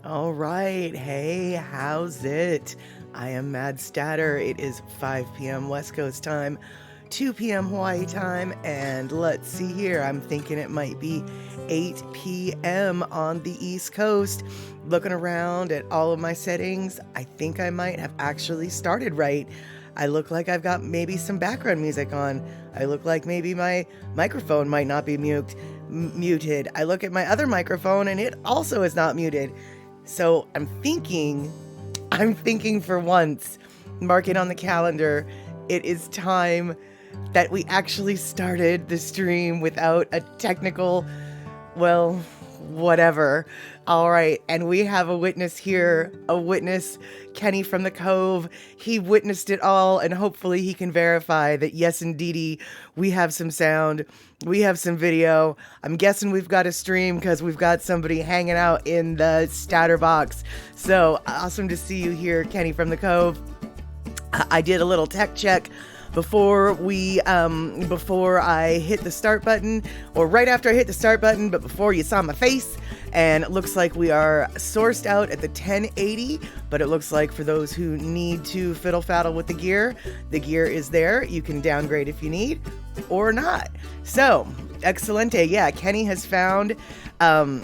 All right. Hey, how's it? I am Mad Statter. It is 5 p.m. West Coast time, 2 p.m. Hawaii time, and let's see here. I'm thinking it might be 8 p.m. on the East Coast. Looking around at all of my settings, I think I might have actually started right. I look like I've got maybe some background music on. I look like maybe my microphone might not be muted. I look at my other microphone and it also is not muted. So I'm thinking for once, mark it on the calendar, it is time that we actually started the stream without a technical, well, whatever. All right, and we have a witness here, Kenny from the Cove. He witnessed it all, and hopefully he can verify that yes, indeedy, we have some sound, we have some video. I'm guessing we've got a stream because we've got somebody hanging out in the statter box. So awesome to see you here, Kenny from the Cove. I did a little tech check before I hit the start button, or right after I hit the start button, but before you saw my face. And it looks like we are sourced out at the 1080, but it looks like for those who need to fiddle faddle with the gear is there. You can downgrade if you need or not. So, excelente. Yeah, Kenny has found out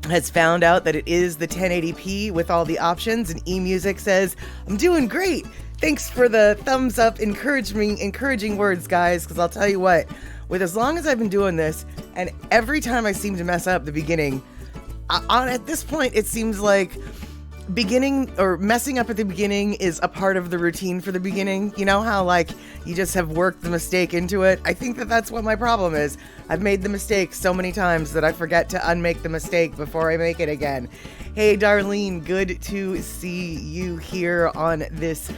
that it is the 1080p with all the options, and eMusic says, I'm doing great. Thanks for the thumbs up, encouraging words, guys, because I'll tell you what, with as long as I've been doing this, and every time I seem to mess up the beginning, at this point, it seems like messing up at the beginning is a part of the routine for the beginning. You know how, like, you just have worked the mistake into it? I think that's what my problem is. I've made the mistake so many times that I forget to unmake the mistake before I make it again. Hey, Darlene, good to see you here on this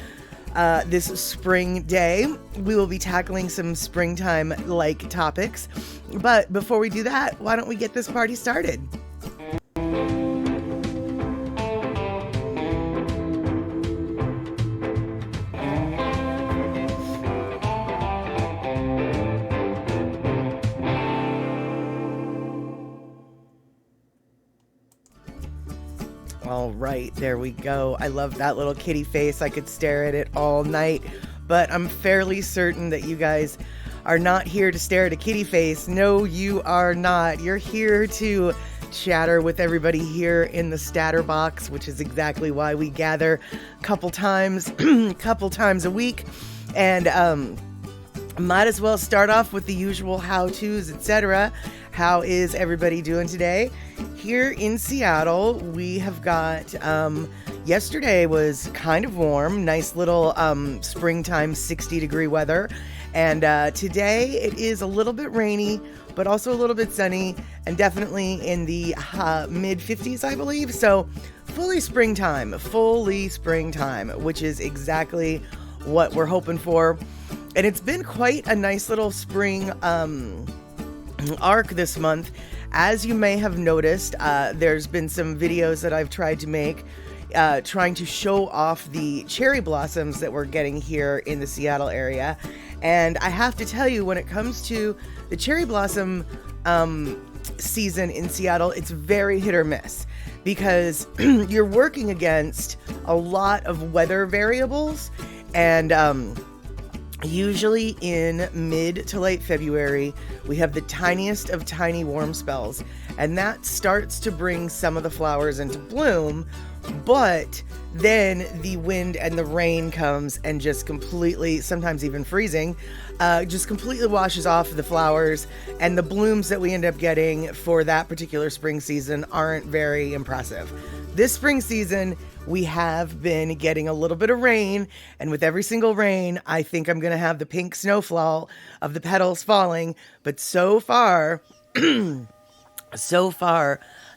spring day. We will be tackling some springtime-like topics. But before we do that, why don't we get this party started? All right, there we go. I love that little kitty face. I could stare at it all night, but I'm fairly certain that you guys are not here to stare at a kitty face. No, you are not. You're here to chatter with everybody here in the statter box, which is exactly why we gather a couple times a week. And might as well start off with the usual how-tos, etc. How is everybody doing today? Here in Seattle, we have got, yesterday was kind of warm, nice little springtime 60-degree weather. And today it is a little bit rainy, but also a little bit sunny, and definitely in the mid-50s, I believe. So fully springtime, which is exactly what we're hoping for. And it's been quite a nice little spring arc this month. As you may have noticed, there's been some videos that I've tried to make trying to show off the cherry blossoms that we're getting here in the Seattle area. And I have to tell you, when it comes to the cherry blossom season in Seattle, it's very hit or miss, because you're working against a lot of weather variables. And usually in mid to late February, we have the tiniest of tiny warm spells, and that starts to bring some of the flowers into bloom. But then the wind and the rain comes and just completely, sometimes even freezing, just completely washes off the flowers, and the blooms that we end up getting for that particular spring season aren't very impressive. This spring season, we have been getting a little bit of rain, and with every single rain, I think I'm going to have the pink snowfall of the petals falling. But so far,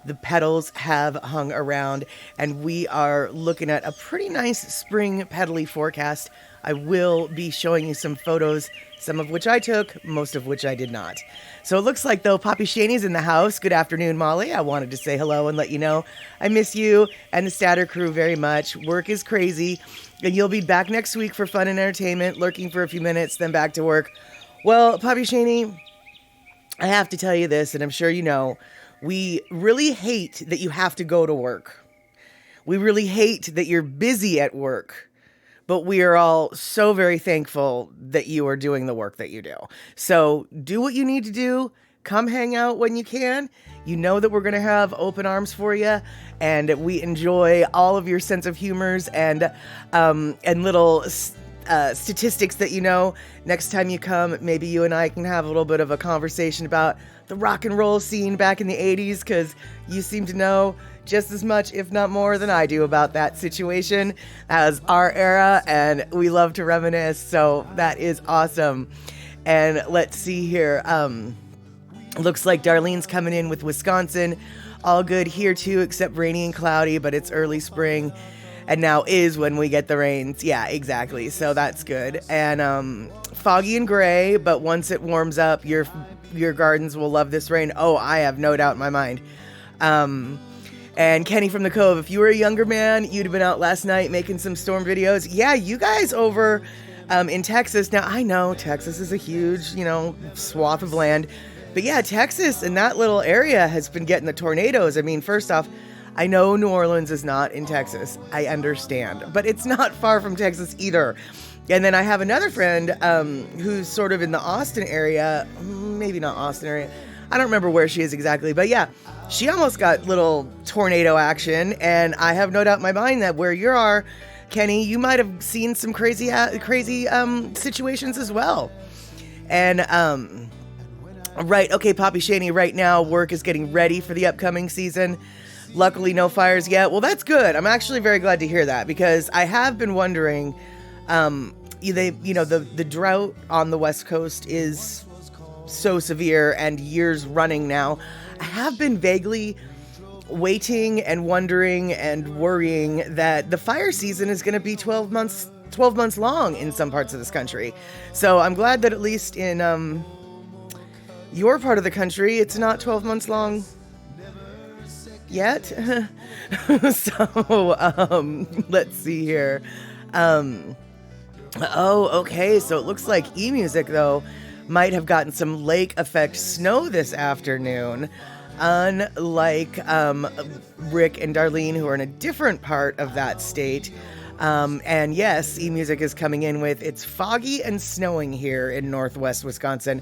the petals have hung around, and we are looking at a pretty nice spring petally forecast. I will be showing you some photos, some of which I took, most of which I did not. So it looks like, though, Poppy Shaney's in the house. Good afternoon, Molly. I wanted to say hello and let you know I miss you and the Statter crew very much. Work is crazy, and you'll be back next week for fun and entertainment, lurking for a few minutes, then back to work. Well, Poppy Shaney, I have to tell you this, and I'm sure you know, we really hate that you have to go to work. We really hate that you're busy at work, but we are all so very thankful that you are doing the work that you do. So do what you need to do. Come hang out when you can. You know that we're going to have open arms for you, and we enjoy all of your sense of humors and little statistics that you know. Next time you come, maybe you and I can have a little bit of a conversation about the rock and roll scene back in the 80s, because you seem to know just as much, if not more, than I do about that situation as our era, and we love to reminisce, so that is awesome. And let's see here. Looks like Darlene's coming in with Wisconsin. All good here too, except rainy and cloudy, but it's early spring. And now is when we get the rains. Yeah, exactly. So that's good. And foggy and gray, but once it warms up, your gardens will love this rain. Oh, I have no doubt in my mind. And Kenny from the Cove, if you were a younger man, you'd have been out last night making some storm videos. Yeah, you guys over in Texas. Now, I know Texas is a huge, swath of land. But yeah, Texas and that little area has been getting the tornadoes. I mean, first off, I know New Orleans is not in Texas. I understand. But it's not far from Texas either. And then I have another friend who's sort of in the Austin area. Maybe not Austin area. I don't remember where she is exactly. But yeah, she almost got little tornado action. And I have no doubt in my mind that where you are, Kenny, you might have seen some crazy situations as well. And right, okay, Poppy Shaney, right now work is getting ready for the upcoming season. Luckily, no fires yet. Well, that's good. I'm actually very glad to hear that, because I have been wondering, the drought on the West Coast is so severe and years running now. I have been vaguely waiting and wondering and worrying that the fire season is going to be 12 months long in some parts of this country. So I'm glad that at least in your part of the country, it's not 12 months long yet. So, let's see here. Okay. So it looks like eMusic, though, might have gotten some lake effect snow this afternoon. Unlike Rick and Darlene, who are in a different part of that state. And yes, eMusic is coming in with it's foggy and snowing here in northwest Wisconsin.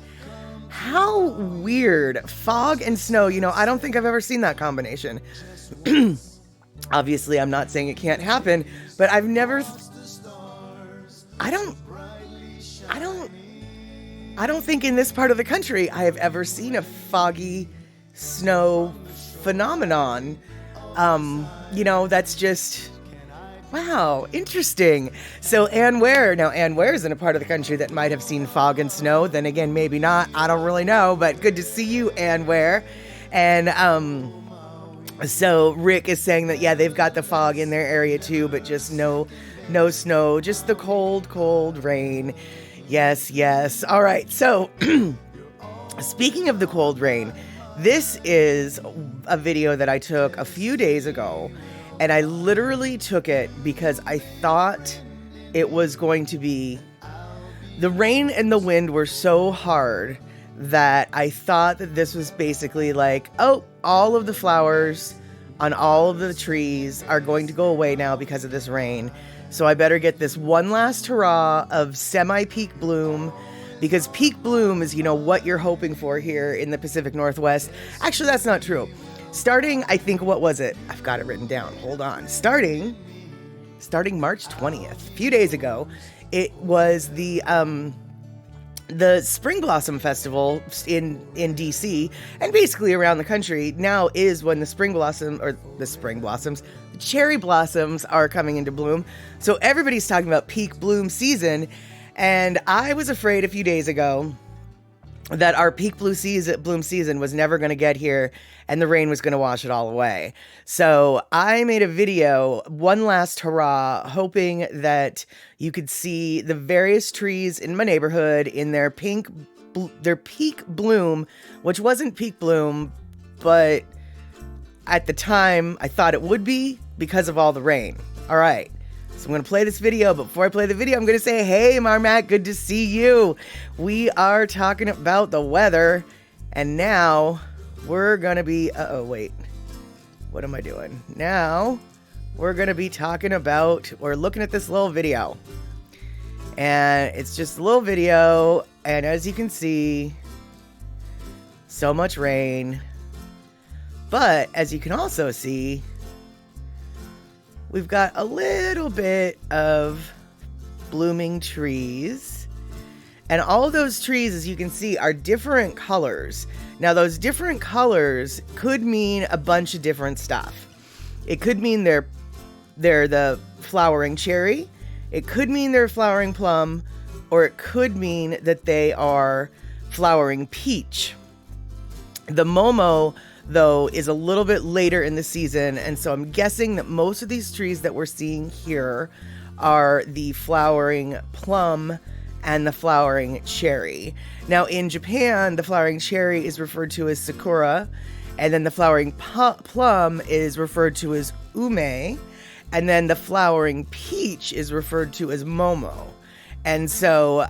How weird. Fog and snow. I don't think I've ever seen that combination. Obviously, I'm not saying it can't happen, but I've never... I don't think in this part of the country I have ever seen a foggy snow phenomenon. That's just... Wow, interesting. So Ann Ware. Now, Ann Ware is in a part of the country that might have seen fog and snow. Then again, maybe not. I don't really know, but good to see you, Ann Ware. And so Rick is saying that, yeah, they've got the fog in their area too, but just no snow, just the cold rain. Yes. All right. So speaking of the cold rain, this is a video that I took a few days ago. And I literally took it because I thought it was going to be... The rain and the wind were so hard that I thought that this was basically like, oh, all of the flowers on all of the trees are going to go away now because of this rain. So I better get this one last hurrah of semi-peak bloom, because peak bloom is, what you're hoping for here in the Pacific Northwest. Actually, that's not true. Starting, I think, what was it? I've got it written down. Hold on. Starting March 20th, a few days ago, it was the Spring Blossom Festival in DC, and basically around the country now is when the cherry blossoms are coming into bloom. So everybody's talking about peak bloom season, and I was afraid a few days ago that our peak bloom season was never going to get here and the rain was going to wash it all away. So I made a video, one last hurrah, hoping that you could see the various trees in my neighborhood in their peak bloom, which wasn't peak bloom, but at the time I thought it would be because of all the rain. All right. So I'm going to play this video. But before I play the video, I'm going to say, hey, Marmac, good to see you. We are talking about the weather. And now we're going to be... wait. What am I doing? Now we're going to be talking about, or looking at this little video. And it's just a little video, and as you can see, so much rain. But as you can also see, we've got a little bit of blooming trees. And all of those trees, as you can see, are different colors. Now, those different colors could mean a bunch of different stuff. It could mean they're the flowering cherry. It could mean they're flowering plum, or it could mean that they are flowering peach. The Momo, though, is a little bit later in the season, and so I'm guessing that most of these trees that we're seeing here are the flowering plum and the flowering cherry. Now, in Japan, the flowering cherry is referred to as sakura, and then the flowering plum is referred to as ume, and then the flowering peach is referred to as momo. And so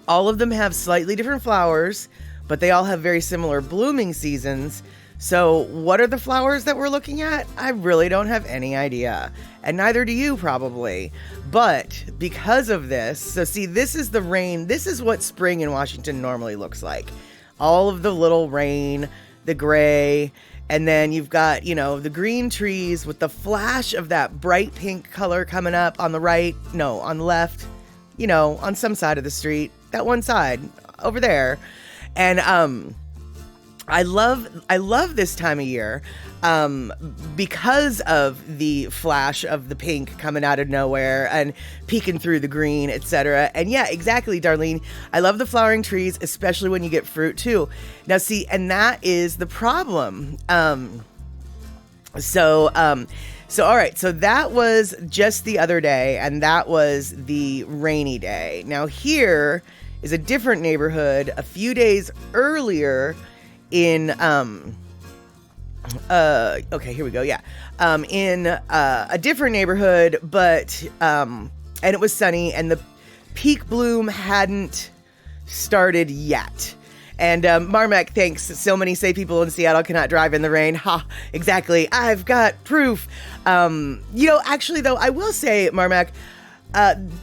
all of them have slightly different flowers, but they all have very similar blooming seasons. So what are the flowers that we're looking at? I really don't have any idea. And neither do you, probably. But because of this, so see, this is the rain. This is what spring in Washington normally looks like. All of the little rain, the gray, and then you've got, you know, the green trees with the flash of that bright pink color coming up on the right, no, on the left, you know, on some side of the street, that one side over there. And I love this time of year because of the flash of the pink coming out of nowhere and peeking through the green, etc. And yeah, exactly, Darlene. I love the flowering trees, especially when you get fruit too. Now see, and that is the problem. So all right, so that was just the other day, and that was the rainy day. Now here is a different neighborhood a few days earlier in okay, here we go. Yeah. In a different neighborhood, but and it was sunny, and the peak bloom hadn't started yet. And Marmac, thanks. So many say people in Seattle cannot drive in the rain. Ha, exactly. I've got proof. You know, actually though, I will say, Marmac,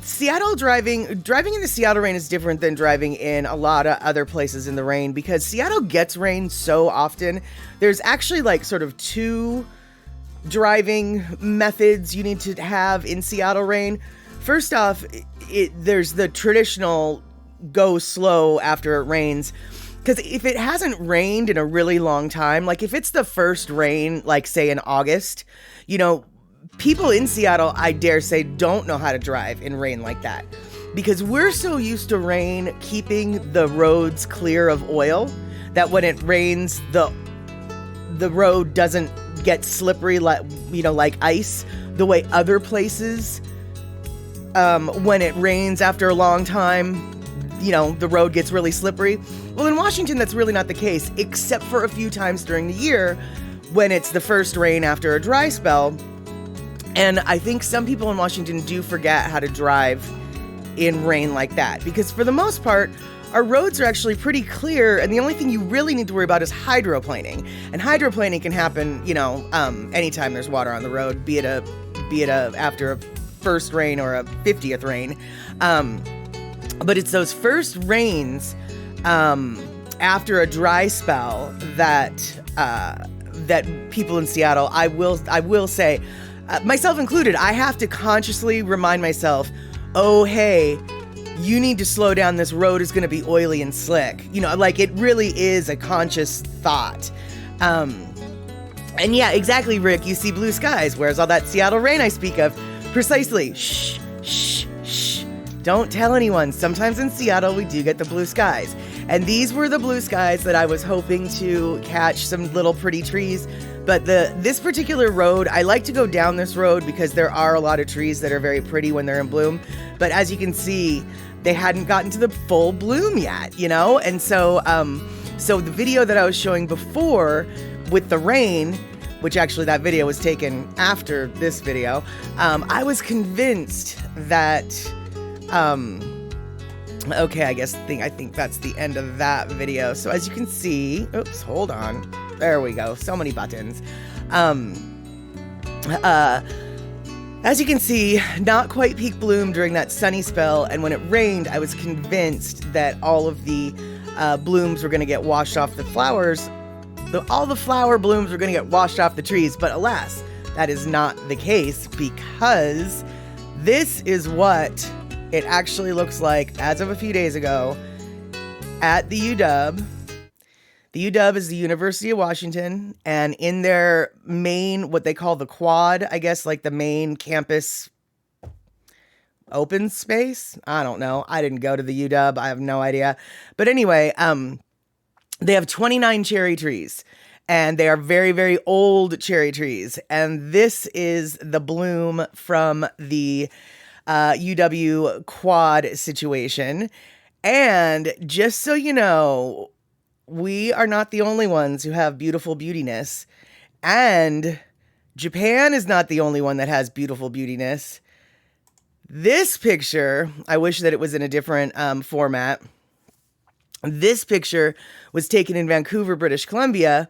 Seattle driving in the Seattle rain is different than driving in a lot of other places in the rain, because Seattle gets rain so often. There's actually like sort of two driving methods you need to have in Seattle rain. First off, there's the traditional go slow after it rains. Because if it hasn't rained in a really long time, like if it's the first rain, like say in August, you know, people in Seattle, I dare say, don't know how to drive in rain like that, because we're so used to rain keeping the roads clear of oil that when it rains, the road doesn't get slippery, like, you know, like ice, the way other places, when it rains after a long time, you know, the road gets really slippery. Well, in Washington, that's really not the case, except for a few times during the year when it's the first rain after a dry spell. And I think some people in Washington do forget how to drive in rain like that, because for the most part, our roads are actually pretty clear, and the only thing you really need to worry about is hydroplaning. And hydroplaning can happen, you know, anytime there's water on the road, be it after a first rain or a 50th rain. But it's those first rains after a dry spell that people in Seattle, I will say, myself included, I have to consciously remind myself, oh, hey, you need to slow down. This road is going to be oily and slick. You know, like it really is a conscious thought. And yeah, exactly, Rick. You see blue skies. Where's all that Seattle rain I speak of? Precisely. Shh, shh, shh. Don't tell anyone. Sometimes in Seattle, we do get the blue skies. And these were the blue skies that I was hoping to catch some little pretty trees. But this particular road, I like to go down this road because there are a lot of trees that are very pretty when they're in bloom. But as you can see, they hadn't gotten to the full bloom yet, you know? And so the video that I was showing before with the rain, which actually that video was taken after this video, I was convinced that, okay, I think that's the end of that video. So as you can see, oops, hold on. There we go. So many buttons. As you can see, not quite peak bloom during that sunny spell, and when it rained, I was convinced that all of the blooms were going to get washed off the flowers. All the flower blooms were going to get washed off the trees, but alas, that is not the case, because this is what it actually looks like as of a few days ago at the UW. The UW is the University of Washington, and in their main, what they call the quad, I guess, like the main campus open space. I don't know. I didn't go to the UW. I have no idea. But anyway, they have 29 cherry trees, and they are very, very old cherry trees. And this is the bloom from the UW quad situation. And just so you know, we are not the only ones who have beautiful beautiness, and Japan is not the only one that has beautiful beautiness. This picture, I wish that it was in a different format. This picture was taken in Vancouver, British Columbia.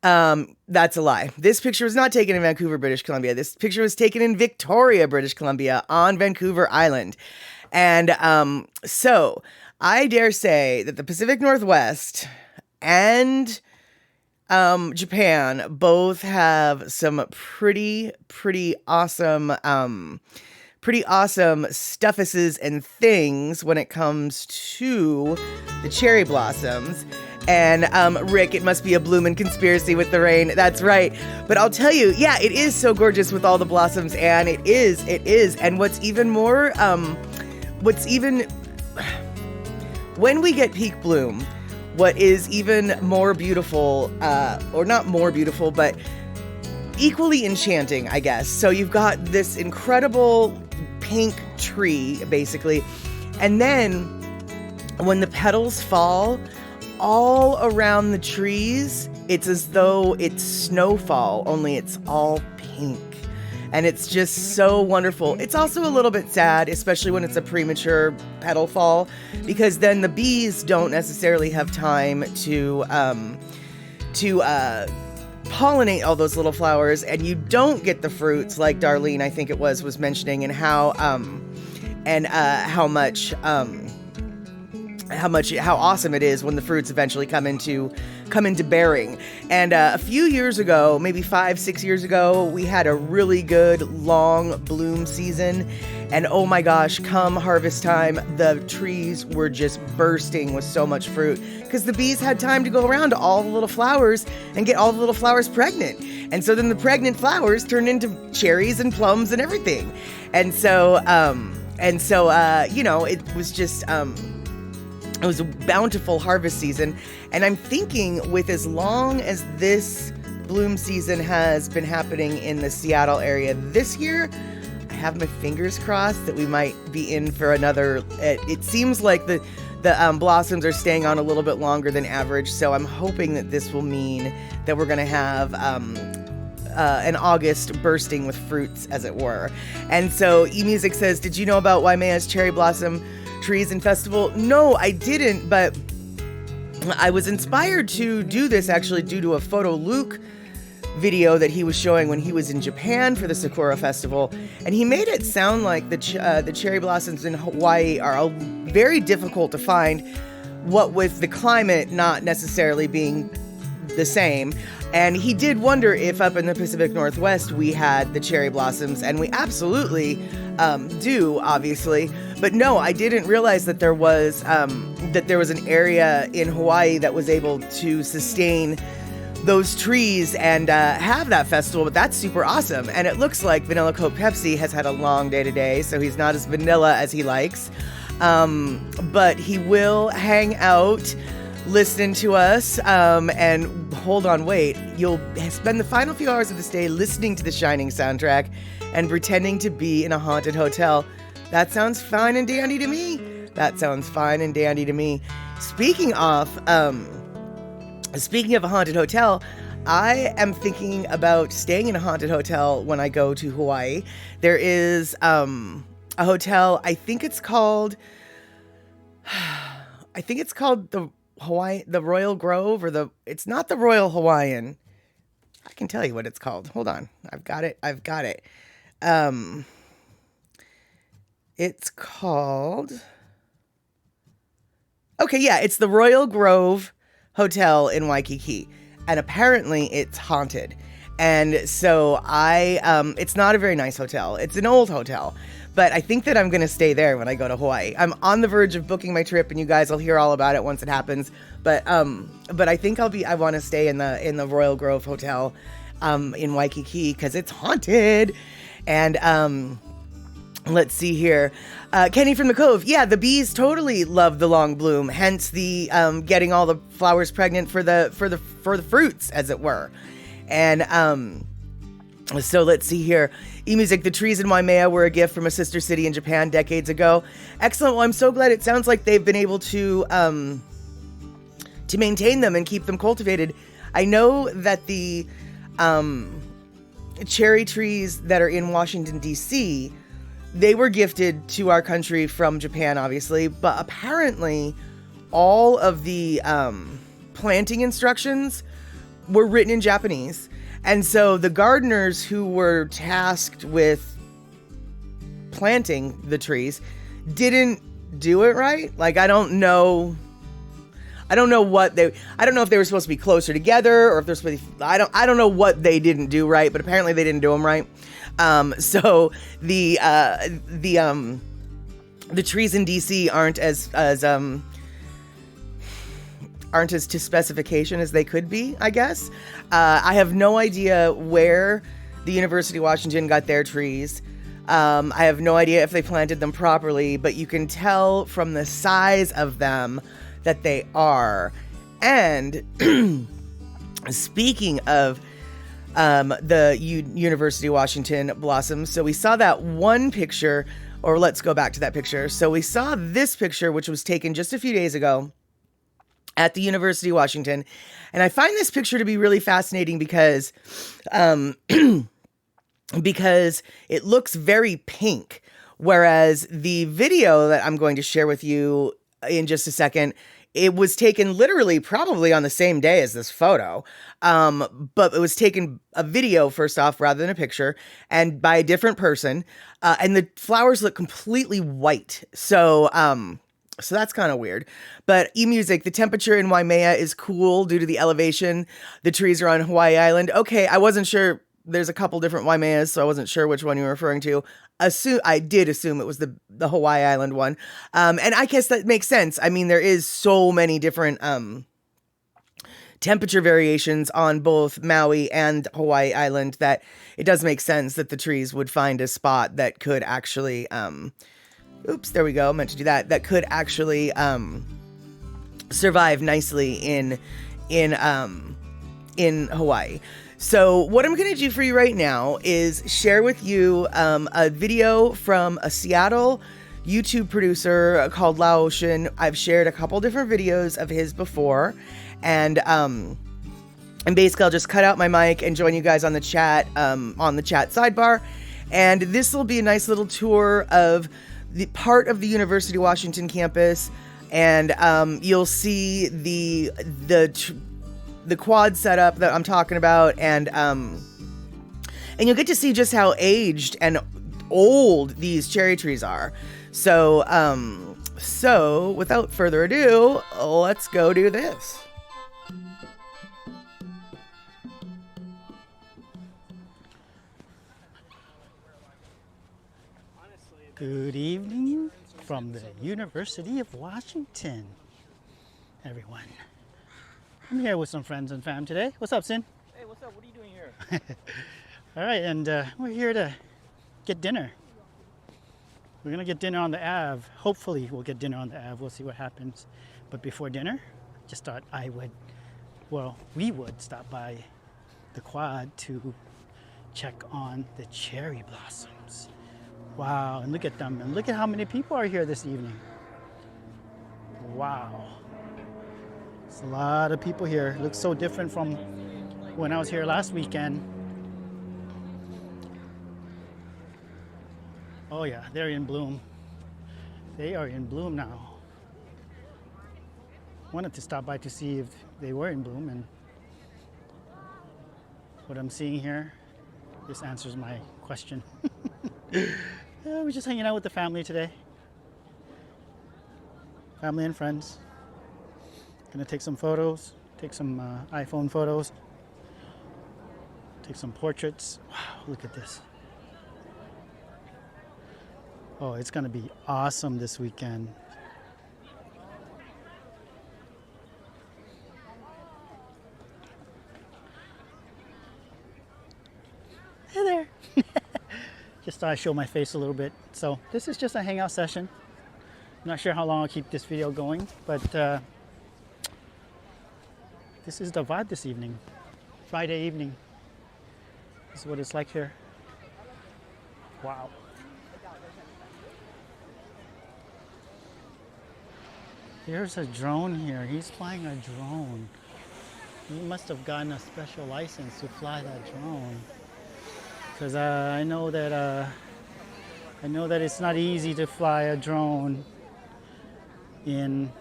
That's a lie. This picture was not taken in Vancouver, British Columbia. This picture was taken in Victoria, British Columbia, on Vancouver Island. And so I dare say that the Pacific Northwest and Japan both have some pretty awesome stuffuses and things when it comes to the cherry blossoms. And Rick, it must be a bloomin' conspiracy with the rain. That's right. But I'll tell you, yeah, it is so gorgeous with all the blossoms, and it is. And what's even more, when we get peak bloom, what is even more beautiful, or not more beautiful, but equally enchanting, I guess. So you've got this incredible pink tree, basically. And then when the petals fall all around the trees, it's as though it's snowfall, only it's all pink. And it's just so wonderful. It's also a little bit sad, especially when it's a premature petal fall, because then the bees don't necessarily have time to pollinate all those little flowers, and you don't get the fruits like Darlene, I think it was mentioning, and how awesome it is when the fruits eventually come into bearing. And a few years ago, maybe 5-6 years ago, we had a really good long bloom season. And oh my gosh, come harvest time, the trees were just bursting with so much fruit because the bees had time to go around to all the little flowers and get all the little flowers pregnant. And so then the pregnant flowers turned into cherries and plums and everything. And so, you know, it was just, it was a bountiful harvest season. And I'm thinking, with as long as this bloom season has been happening in the Seattle area this year, I have my fingers crossed that we might be in for another. It seems like the blossoms are staying on a little bit longer than average. So I'm hoping that this will mean that we're going to have an August bursting with fruits, as it were. And so eMusic says, did you know about Waimea's cherry blossom trees and festival? No, I didn't, but I was inspired to do this actually due to a Photo Luke video that he was showing when he was in Japan for the Sakura Festival, and he made it sound like the cherry blossoms in Hawaii are very difficult to find, what with the climate not necessarily being the same. And he did wonder if up in the Pacific Northwest we had the cherry blossoms, and we absolutely do, obviously. But no, I didn't realize that there was an area in Hawaii that was able to sustain those trees and have that festival. But that's super awesome. And it looks like Vanilla Coke Pepsi has had a long day today, so he's not as vanilla as he likes. But he will hang out, listen to us, and hold on, wait. You'll spend the final few hours of this day listening to the Shining soundtrack and pretending to be in a haunted hotel. That sounds fine and dandy to me. Speaking of a haunted hotel, I am thinking about staying in a haunted hotel when I go to Hawaii. There is a hotel, I think it's called the Royal Grove, or it's not the Royal Hawaiian. I can tell you what it's called. Hold on. I've got it. Um, it's called... Okay, yeah, it's the Royal Grove Hotel in Waikiki. And apparently it's haunted. And so it's not a very nice hotel. It's an old hotel. But I think that I'm going to stay there when I go to Hawaii. I'm on the verge of booking my trip, and you guys will hear all about it once it happens. But I think I want to stay in the Royal Grove Hotel in Waikiki because it's haunted. And let's see here. Kenny from the Cove. Yeah, the bees totally love the long bloom. Hence the getting all the flowers pregnant for the fruits, as it were. And so let's see here. E-Music, the trees in Waimea were a gift from a sister city in Japan decades ago. Excellent. Well, I'm so glad. It sounds like they've been able to maintain them and keep them cultivated. I know that the cherry trees that are in Washington, D.C., they were gifted to our country from Japan, obviously, but apparently all of the planting instructions were written in Japanese. And so the gardeners who were tasked with planting the trees didn't do it right. Like, I don't know if they were supposed to be closer together or if they're supposed to be, I don't know what they didn't do right, but apparently they didn't do them right. So the trees in DC aren't as to specification as they could be, I guess. I have no idea where the University of Washington got their trees. I have no idea if they planted them properly, but you can tell from the size of them that they are. And speaking of the University of Washington blossoms, so we saw that one picture, or let's go back to that picture. So we saw this picture, which was taken just a few days ago at the University of Washington. And I find this picture to be really fascinating because because it looks very pink, whereas the video that I'm going to share with you in just a second, it was taken literally probably on the same day as this photo. But it was taken a video first off, rather than a picture, and by a different person. And the flowers look completely white. So that's kind of weird. But E-Music, the temperature in Waimea is cool due to the elevation. The trees are on Hawaii Island. Okay, I wasn't sure. There's a couple different Waimeas, so I wasn't sure which one you were referring to. I did assume it was the Hawaii Island one. And I guess that makes sense. I mean, there is so many different temperature variations on both Maui and Hawaii Island that it does make sense that the trees would find a spot that could actually... oops, there we go. I meant to do that. That could actually survive nicely in Hawaii. So what I'm going to do for you right now is share with you a video from a Seattle YouTube producer called Laotian. I've shared a couple different videos of his before, and basically I'll just cut out my mic and join you guys on the chat sidebar, and this will be a nice little tour of the part of the University of Washington campus, and you'll see the quad setup that I'm talking about, and you'll get to see just how aged and old these cherry trees are. So without further ado, let's go do this. Good evening from the University of Washington, everyone. I'm here with some friends and fam today. What's up, Sin? Hey, what's up? What are you doing here? All right, and we're here to get dinner. We're gonna get dinner on the Ave. Hopefully we'll get dinner on the Ave. We'll see what happens. But before dinner, just thought we would stop by the quad to check on the cherry blossoms. Wow, and look at them, and look at how many people are here this evening. Wow. It's a lot of people here. It looks so different from when I was here last weekend. Oh yeah, they're in bloom. They are in bloom now. Wanted to stop by to see if they were in bloom, and what I'm seeing here, this answers my question. We're just hanging out with the family today. Family and friends. Gonna take some photos, take some iPhone photos, take some portraits. Wow, look at this. Oh, it's gonna be awesome this weekend. Hey there. Just thought I'd show my face a little bit. So this is just a hangout session. I'm not sure how long I'll keep this video going, but this is the vibe this evening. Friday evening. This is what it's like here. Wow. There's a drone here. He's flying a drone. He must have gotten a special license to fly that drone. Because I know that it's not easy to fly a drone in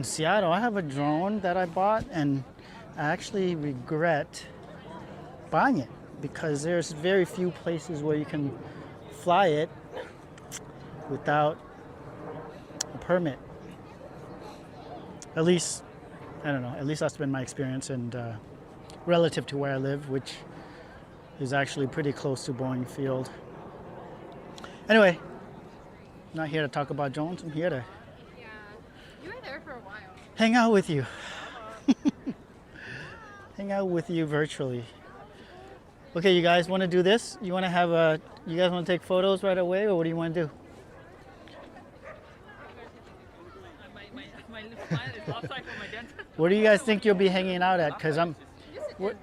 Seattle. I have a drone that I bought, and I actually regret buying it because there's very few places where you can fly it without a permit. At least, I don't know, at least that's been my experience, and relative to where I live, which is actually pretty close to Boeing Field. Anyway, not here to talk about drones. I'm here to You were there for a while. hang out with you. Hang out with you virtually. Okay, you guys want to do this? You want to have you guys want to take photos right away, or what do you want to do? My smile is outside for my dentist. Where do you guys think you'll be hanging out at? Because I'm... what-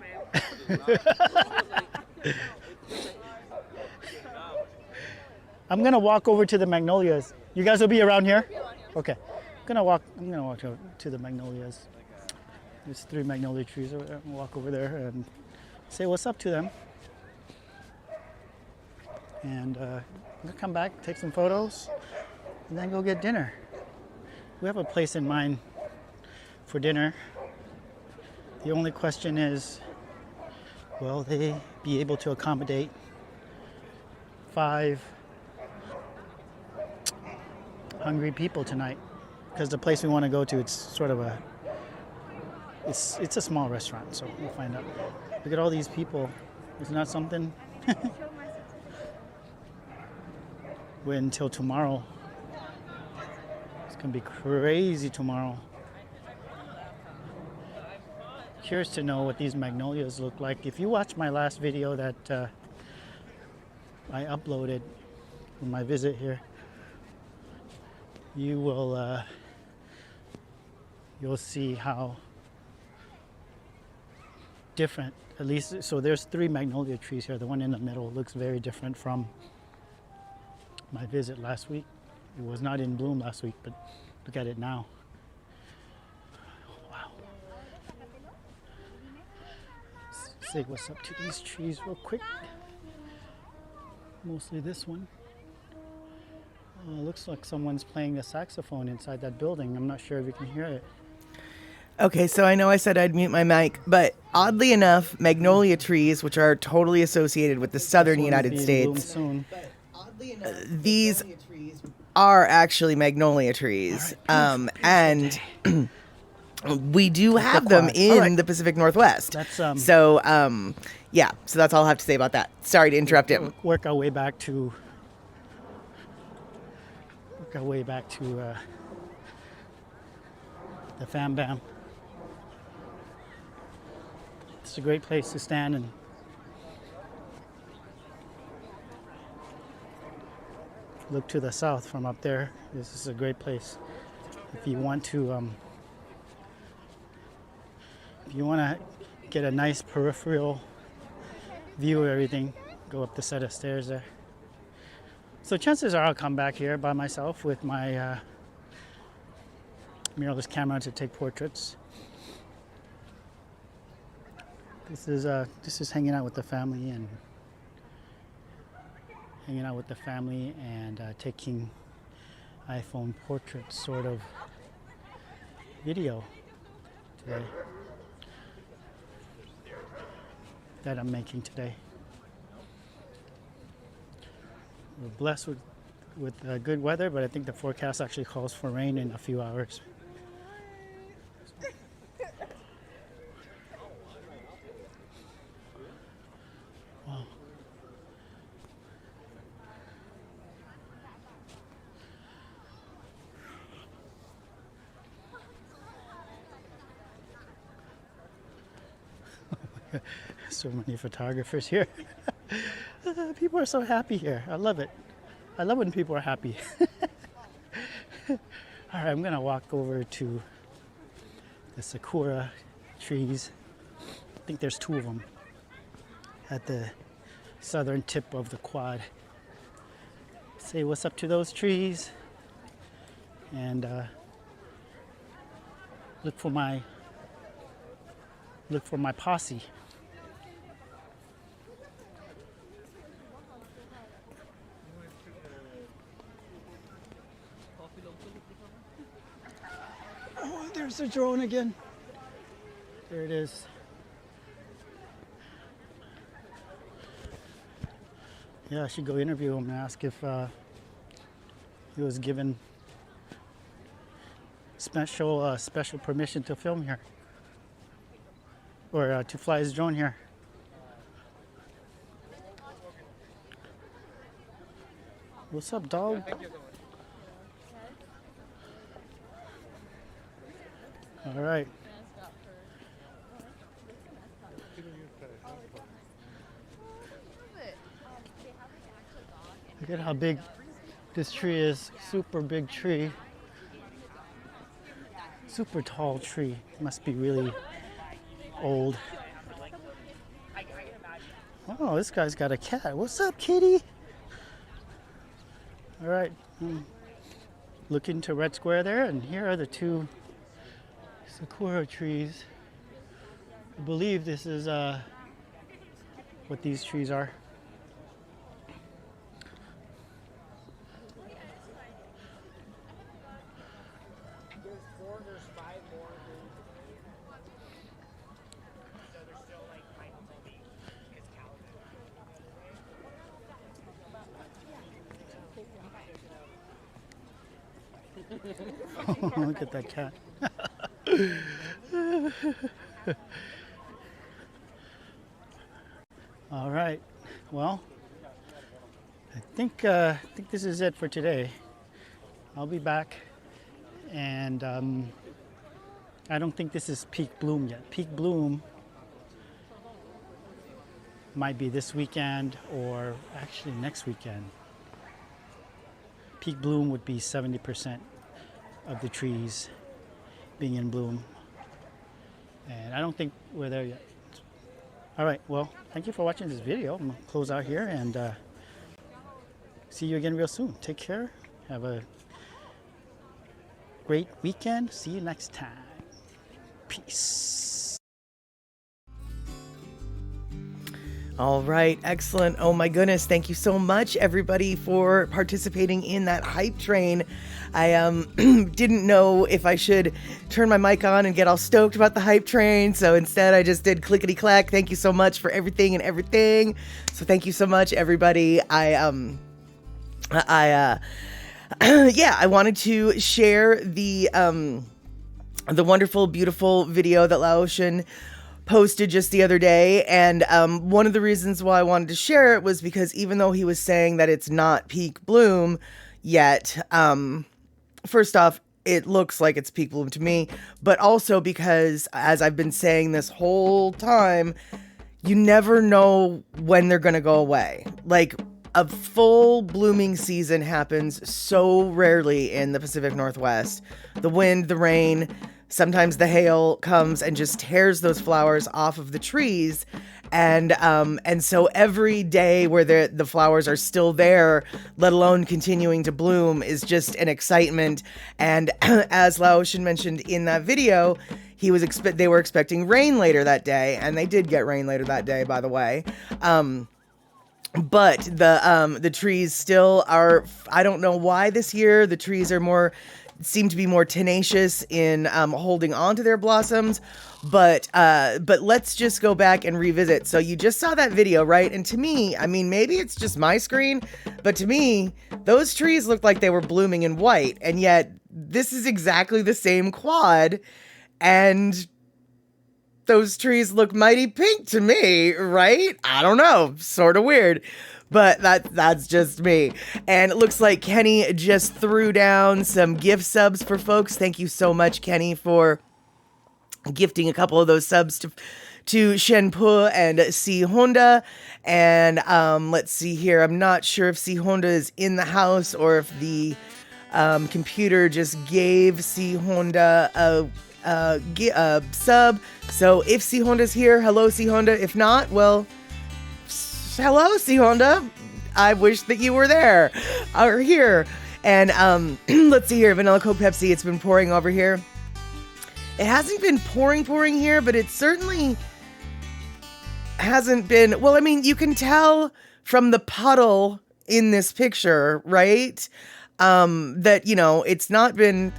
I'm gonna walk over to the magnolias. You guys will be around here? Okay. I'm gonna walk over to the magnolias. There's 3 magnolia trees over there. I'm gonna walk over there and say what's up to them. And I'm gonna come back, take some photos, and then go get dinner. We have a place in mind for dinner. The only question is, will they be able to accommodate 5 hungry people tonight? Because the place we want to go to, it's sort of it's a small restaurant, so we'll find out. Look at all these people. Isn't that something? Wait until tomorrow. It's gonna be crazy tomorrow. Curious to know what these magnolias look like. If you watch my last video that I uploaded from my visit here, you will you'll see how different, at least. So there's 3 magnolia trees here. The one in the middle looks very different from my visit last week. It was not in bloom last week, but look at it now. Wow. Let's say what's up to these trees real quick. Mostly this one. Looks like someone's playing the saxophone inside that building. I'm not sure if you can hear it. Okay, so I know I said I'd mute my mic, but oddly enough, magnolia trees, which are totally associated with the southern United States, these are actually magnolia trees. And we do have them in the Pacific Northwest. That's, so that's all I have to say about that. Sorry to interrupt him. Work our way back to the Fam Bam. It's a great place to stand and look to the south from up there. This is a great place if you want to get a nice peripheral view of everything. Go up the set of stairs there. So chances are I'll come back here by myself with my mirrorless camera to take portraits. This is hanging out with the family and taking iPhone portrait sort of video today. that I'm making today. We're blessed with good weather, but I think the forecast actually calls for rain in a few hours. Wow. So many photographers here. People are so happy here. I love it. I love when people are happy. All right, I'm gonna walk over to the sakura trees. I think there's 2 of them at the southern tip of the quad. Say what's up to those trees and look for my posse. Oh, there's the drone again. There it is. Yeah, I should go interview him and ask if he was given special permission to film here or to fly his drone here. What's up, dog? All right. Look at how big this tree is. Super big tree. Super tall tree. Must be really old. Oh, this guy's got a cat. What's up, kitty? All right. Look into Red Square there, and here are the 2 sakura trees. I believe this is what these trees are. Look at that cat. All right. Well, I think this is it for today. I'll be back, and I don't think this is peak bloom yet. Peak bloom might be this weekend or actually next weekend. Peak bloom would be 70% of the trees being in bloom. And I don't think we're there yet. All right, well, thank you for watching this video. I'm gonna close out here and see you again real soon. Take care. Have a great weekend. See you next time. Peace. All right, excellent. Oh my goodness, thank you so much, everybody, for participating in that hype train. I didn't know if I should turn my mic on and get all stoked about the hype train, so instead I just did clickety clack. Thank you so much for everything and everything. So thank you so much, everybody. I wanted to share the wonderful, beautiful video that Laotian posted just the other day, and one of the reasons why I wanted to share it was because even though he was saying that it's not peak bloom yet, first off, it looks like it's peak bloom to me, but also because, as I've been saying this whole time, you never know when they're gonna go away. Like, a full blooming season happens so rarely in the Pacific Northwest. The wind, the rain, sometimes the hail comes and just tears those flowers off of the trees. And so every day where the flowers are still there, let alone continuing to bloom, is just an excitement. And as Laotian mentioned in that video, they were expecting rain later that day, and they did get rain later that day, by the way. But the trees still are, I don't know why this year the trees are more seem to be more tenacious in holding on to their blossoms. But let's just go back and revisit. So you just saw that video, right? And to me, I mean, maybe it's just my screen, but to me, those trees looked like they were blooming in white. And yet this is exactly the same quad. And those trees look mighty pink to me, right? I don't know, sort of weird, but that's just me. And it looks like Kenny just threw down some gift subs for folks. Thank you so much, Kenny, for gifting a couple of those subs to Shenpu and Si Honda. And let's see here. I'm not sure if Si Honda is in the house or if the computer just gave Si Honda a sub. So if Si Honda's here, hello Si Honda. If not, well, hello Si Honda. I wish that you were there or here. And let's see here, Vanilla Coke Pepsi. It's been pouring over here. It hasn't been pouring here, but it certainly hasn't been. Well, I mean, you can tell from the puddle in this picture, right? That, you know, it's not been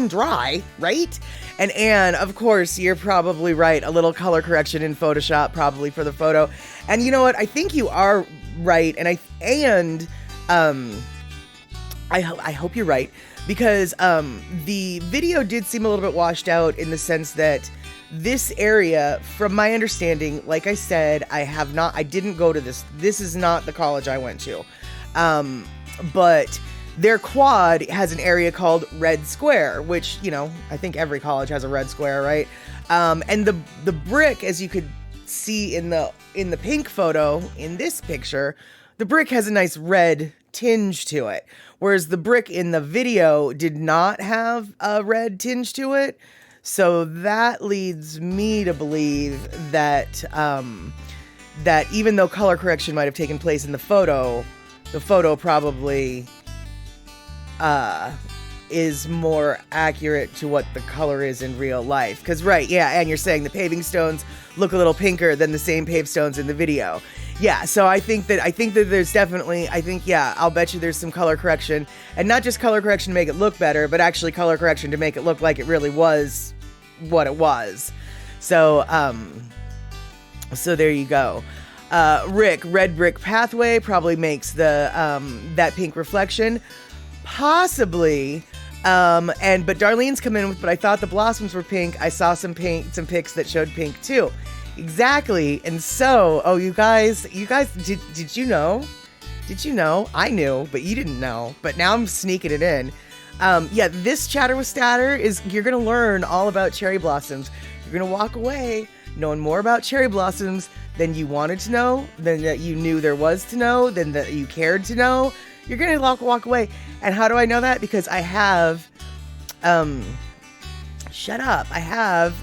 dry, right? And of course, you're probably right. A little color correction in Photoshop, probably for the photo. And you know what? I think you are right. And I hope you're right, because the video did seem a little bit washed out in the sense that this area, from my understanding, like I said, I didn't go to this. This is not the college I went to. But their quad has an area called Red Square, which, you know, I think every college has a red square, right? And the brick, as you could see in the pink photo in this picture, the brick has a nice red tinge to it, whereas the brick in the video did not have a red tinge to it. So that leads me to believe that that even though color correction might have taken place in the photo probably is more accurate to what the color is in real life. Because, right, yeah, and you're saying the paving stones look a little pinker than the same paved stones in the video. Yeah, so I think that there's definitely, yeah, I'll bet you there's some color correction. And not just color correction to make it look better, but actually color correction to make it look like it really was what it was. So, so there you go. Rick, red brick pathway probably makes the that pink reflection. Possibly. But Darlene's come in with, but I thought the blossoms were pink. I saw some pics that showed pink too. Exactly. And so, you guys, did you know? Did you know? I knew, but you didn't know. But now I'm sneaking it in. Yeah, this Chatter with Statter is, you're going to learn all about cherry blossoms. You're going to walk away knowing more about cherry blossoms than you wanted to know, than that you knew there was to know, than that you cared to know. You're going to walk away. And how do I know that? Because I have, shut up. I have,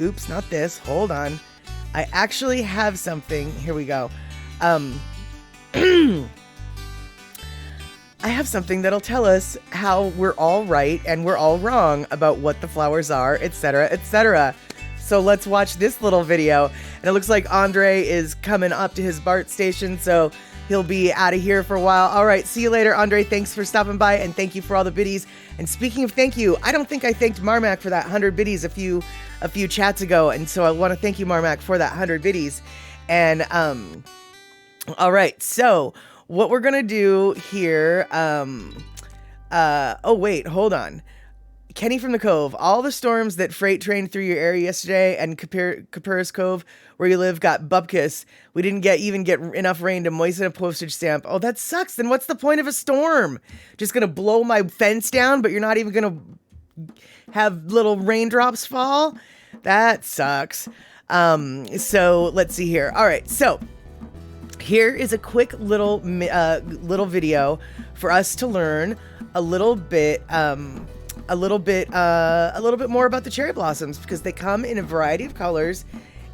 oops, not this. Hold on. I actually have something. Here we go. I have something that'll tell us how we're all right and we're all wrong about what the flowers are, etc., etc. So let's watch this little video. And it looks like Andre is coming up to his BART station, so he'll be out of here for a while. All right, see you later, Andre. Thanks for stopping by, and thank you for all the biddies. And speaking of thank you, I don't think I thanked Marmac for that 100 biddies a few chats ago, and so I want to thank you, Marmac, for that 100 biddies. And all right, so what we're gonna do here, oh wait, hold on. Kenny from the Cove, all the storms that freight trained through your area yesterday and Capurus Cove, where you live, got bupkis. We didn't even get enough rain to moisten a postage stamp. Oh, that sucks. Then what's the point of a storm? Just gonna blow my fence down, but you're not even gonna have little raindrops fall? That sucks. So let's see here. All right, so here is a quick little video for us to learn a little bit more about the cherry blossoms, because they come in a variety of colors.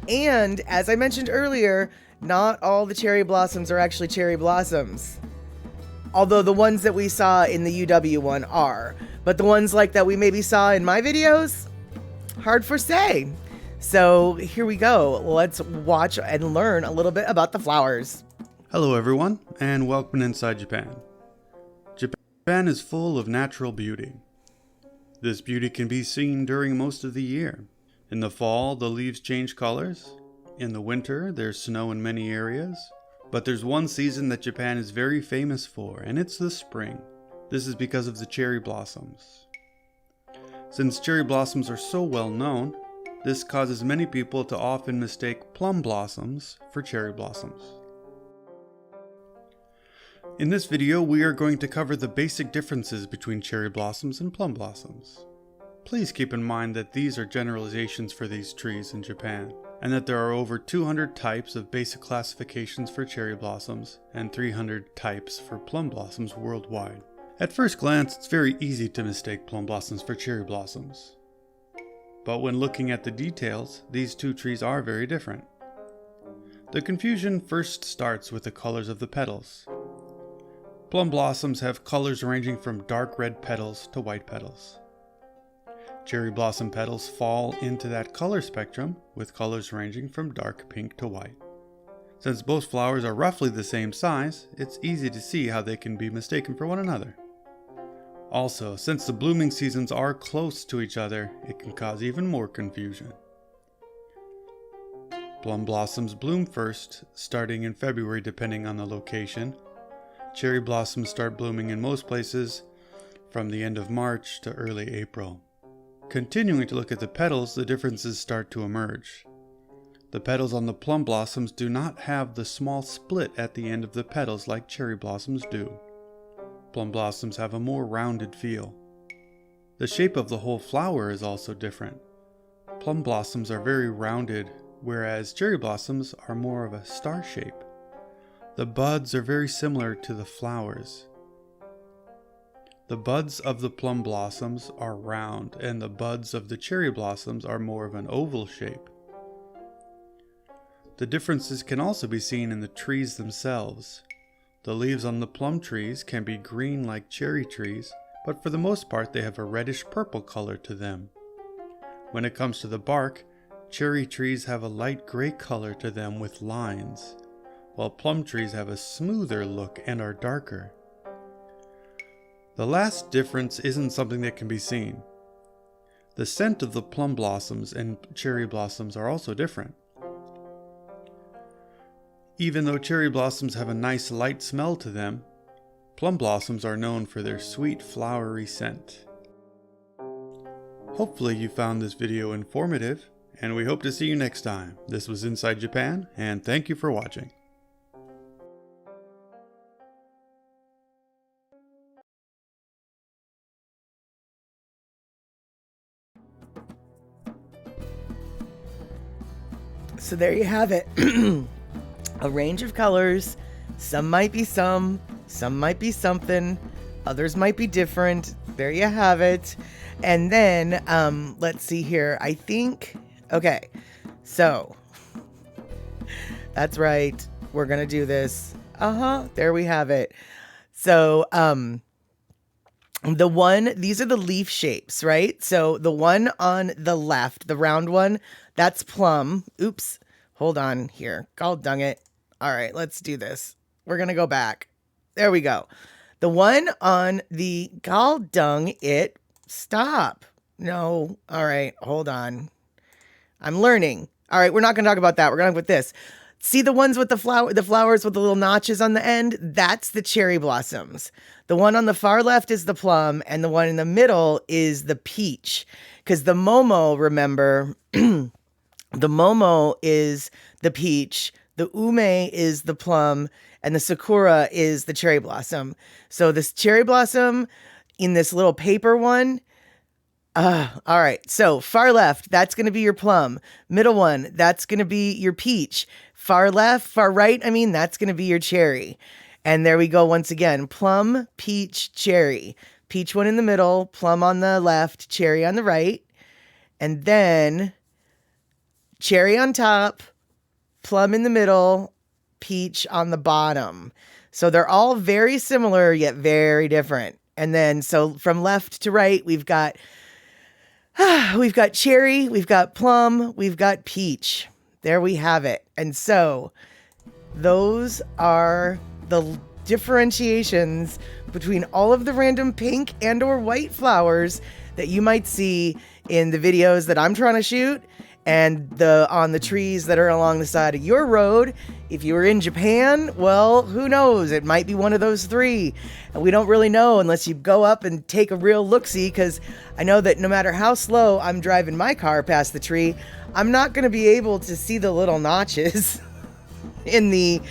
And as I mentioned earlier, not all the cherry blossoms are actually cherry blossoms. Although the ones that we saw in the UW one are. But the ones like that we maybe saw in my videos, hard for say. So here we go. Let's watch and learn a little bit about the flowers. Hello everyone, and welcome to Inside Japan. Japan is full of natural beauty. This beauty can be seen during most of the year. In the fall, the leaves change colors. In the winter, there's snow in many areas. But there's one season that Japan is very famous for, and it's the spring. This is because of the cherry blossoms. Since cherry blossoms are so well known, this causes many people to often mistake plum blossoms for cherry blossoms. In this video, we are going to cover the basic differences between cherry blossoms and plum blossoms. Please keep in mind that these are generalizations for these trees in Japan, and that there are over 200 types of basic classifications for cherry blossoms and 300 types for plum blossoms worldwide. At first glance, it's very easy to mistake plum blossoms for cherry blossoms. But when looking at the details, these two trees are very different. The confusion first starts with the colors of the petals. Plum blossoms have colors ranging from dark red petals to white petals. Cherry blossom petals fall into that color spectrum with colors ranging from dark pink to white. Since both flowers are roughly the same size, it's easy to see how they can be mistaken for one another. Also, since the blooming seasons are close to each other, it can cause even more confusion. Plum blossoms bloom first, starting in February depending on the location. Cherry blossoms start blooming in most places from the end of March to early April. Continuing to look at the petals, the differences start to emerge. The petals on the plum blossoms do not have the small split at the end of the petals like cherry blossoms do. Plum blossoms have a more rounded feel. The shape of the whole flower is also different. Plum blossoms are very rounded, whereas cherry blossoms are more of a star shape. The buds are very similar to the flowers. The buds of the plum blossoms are round, and the buds of the cherry blossoms are more of an oval shape. The differences can also be seen in the trees themselves. The leaves on the plum trees can be green like cherry trees, but for the most part they have a reddish purple color to them. When it comes to the bark, cherry trees have a light gray color to them with lines, while plum trees have a smoother look and are darker. The last difference isn't something that can be seen. The scent of the plum blossoms and cherry blossoms are also different. Even though cherry blossoms have a nice light smell to them, plum blossoms are known for their sweet flowery scent. Hopefully you found this video informative, and we hope to see you next time. This was Inside Japan, and thank you for watching. So there you have it. A range of colors. Some might be some might be something, others might be different. There you have it. And then, let's see here. I think, okay, so that's right. We're going to do this. There we have it. So, these are the leaf shapes, right? So the one on the left, the round one, that's plum. Oops. Hold on here. God dang it. All right, let's do this. We're going to go back. There we go. The one on the stop. No. All right, hold on. I'm learning. All right, we're not going to talk about that. We're going to go with this. See the ones with the flowers with the little notches on the end? That's the cherry blossoms. The one on the far left is the plum, and the one in the middle is the peach. Because the momo, remember, the momo is the peach, the ume is the plum, and the sakura is the cherry blossom. So this cherry blossom in this little paper one, all right. So far left, that's going to be your plum. Middle one, that's going to be your peach. Far left, far right, that's going to be your cherry. And there we go once again. Plum, peach, cherry. Peach one in the middle, plum on the left, cherry on the right. And then cherry on top, plum in the middle, peach on the bottom. So they're all very similar, yet very different. And then, so from left to right, we've got cherry, we've got plum, we've got peach. There we have it. And so those are the differentiations between all of the random pink and or white flowers that you might see in the videos that I'm trying to shoot and on the trees that are along the side of your road. If you were in Japan, well, who knows? It might be one of those three. And we don't really know unless you go up and take a real look-see, because I know that no matter how slow I'm driving my car past the tree, I'm not going to be able to see the little notches in the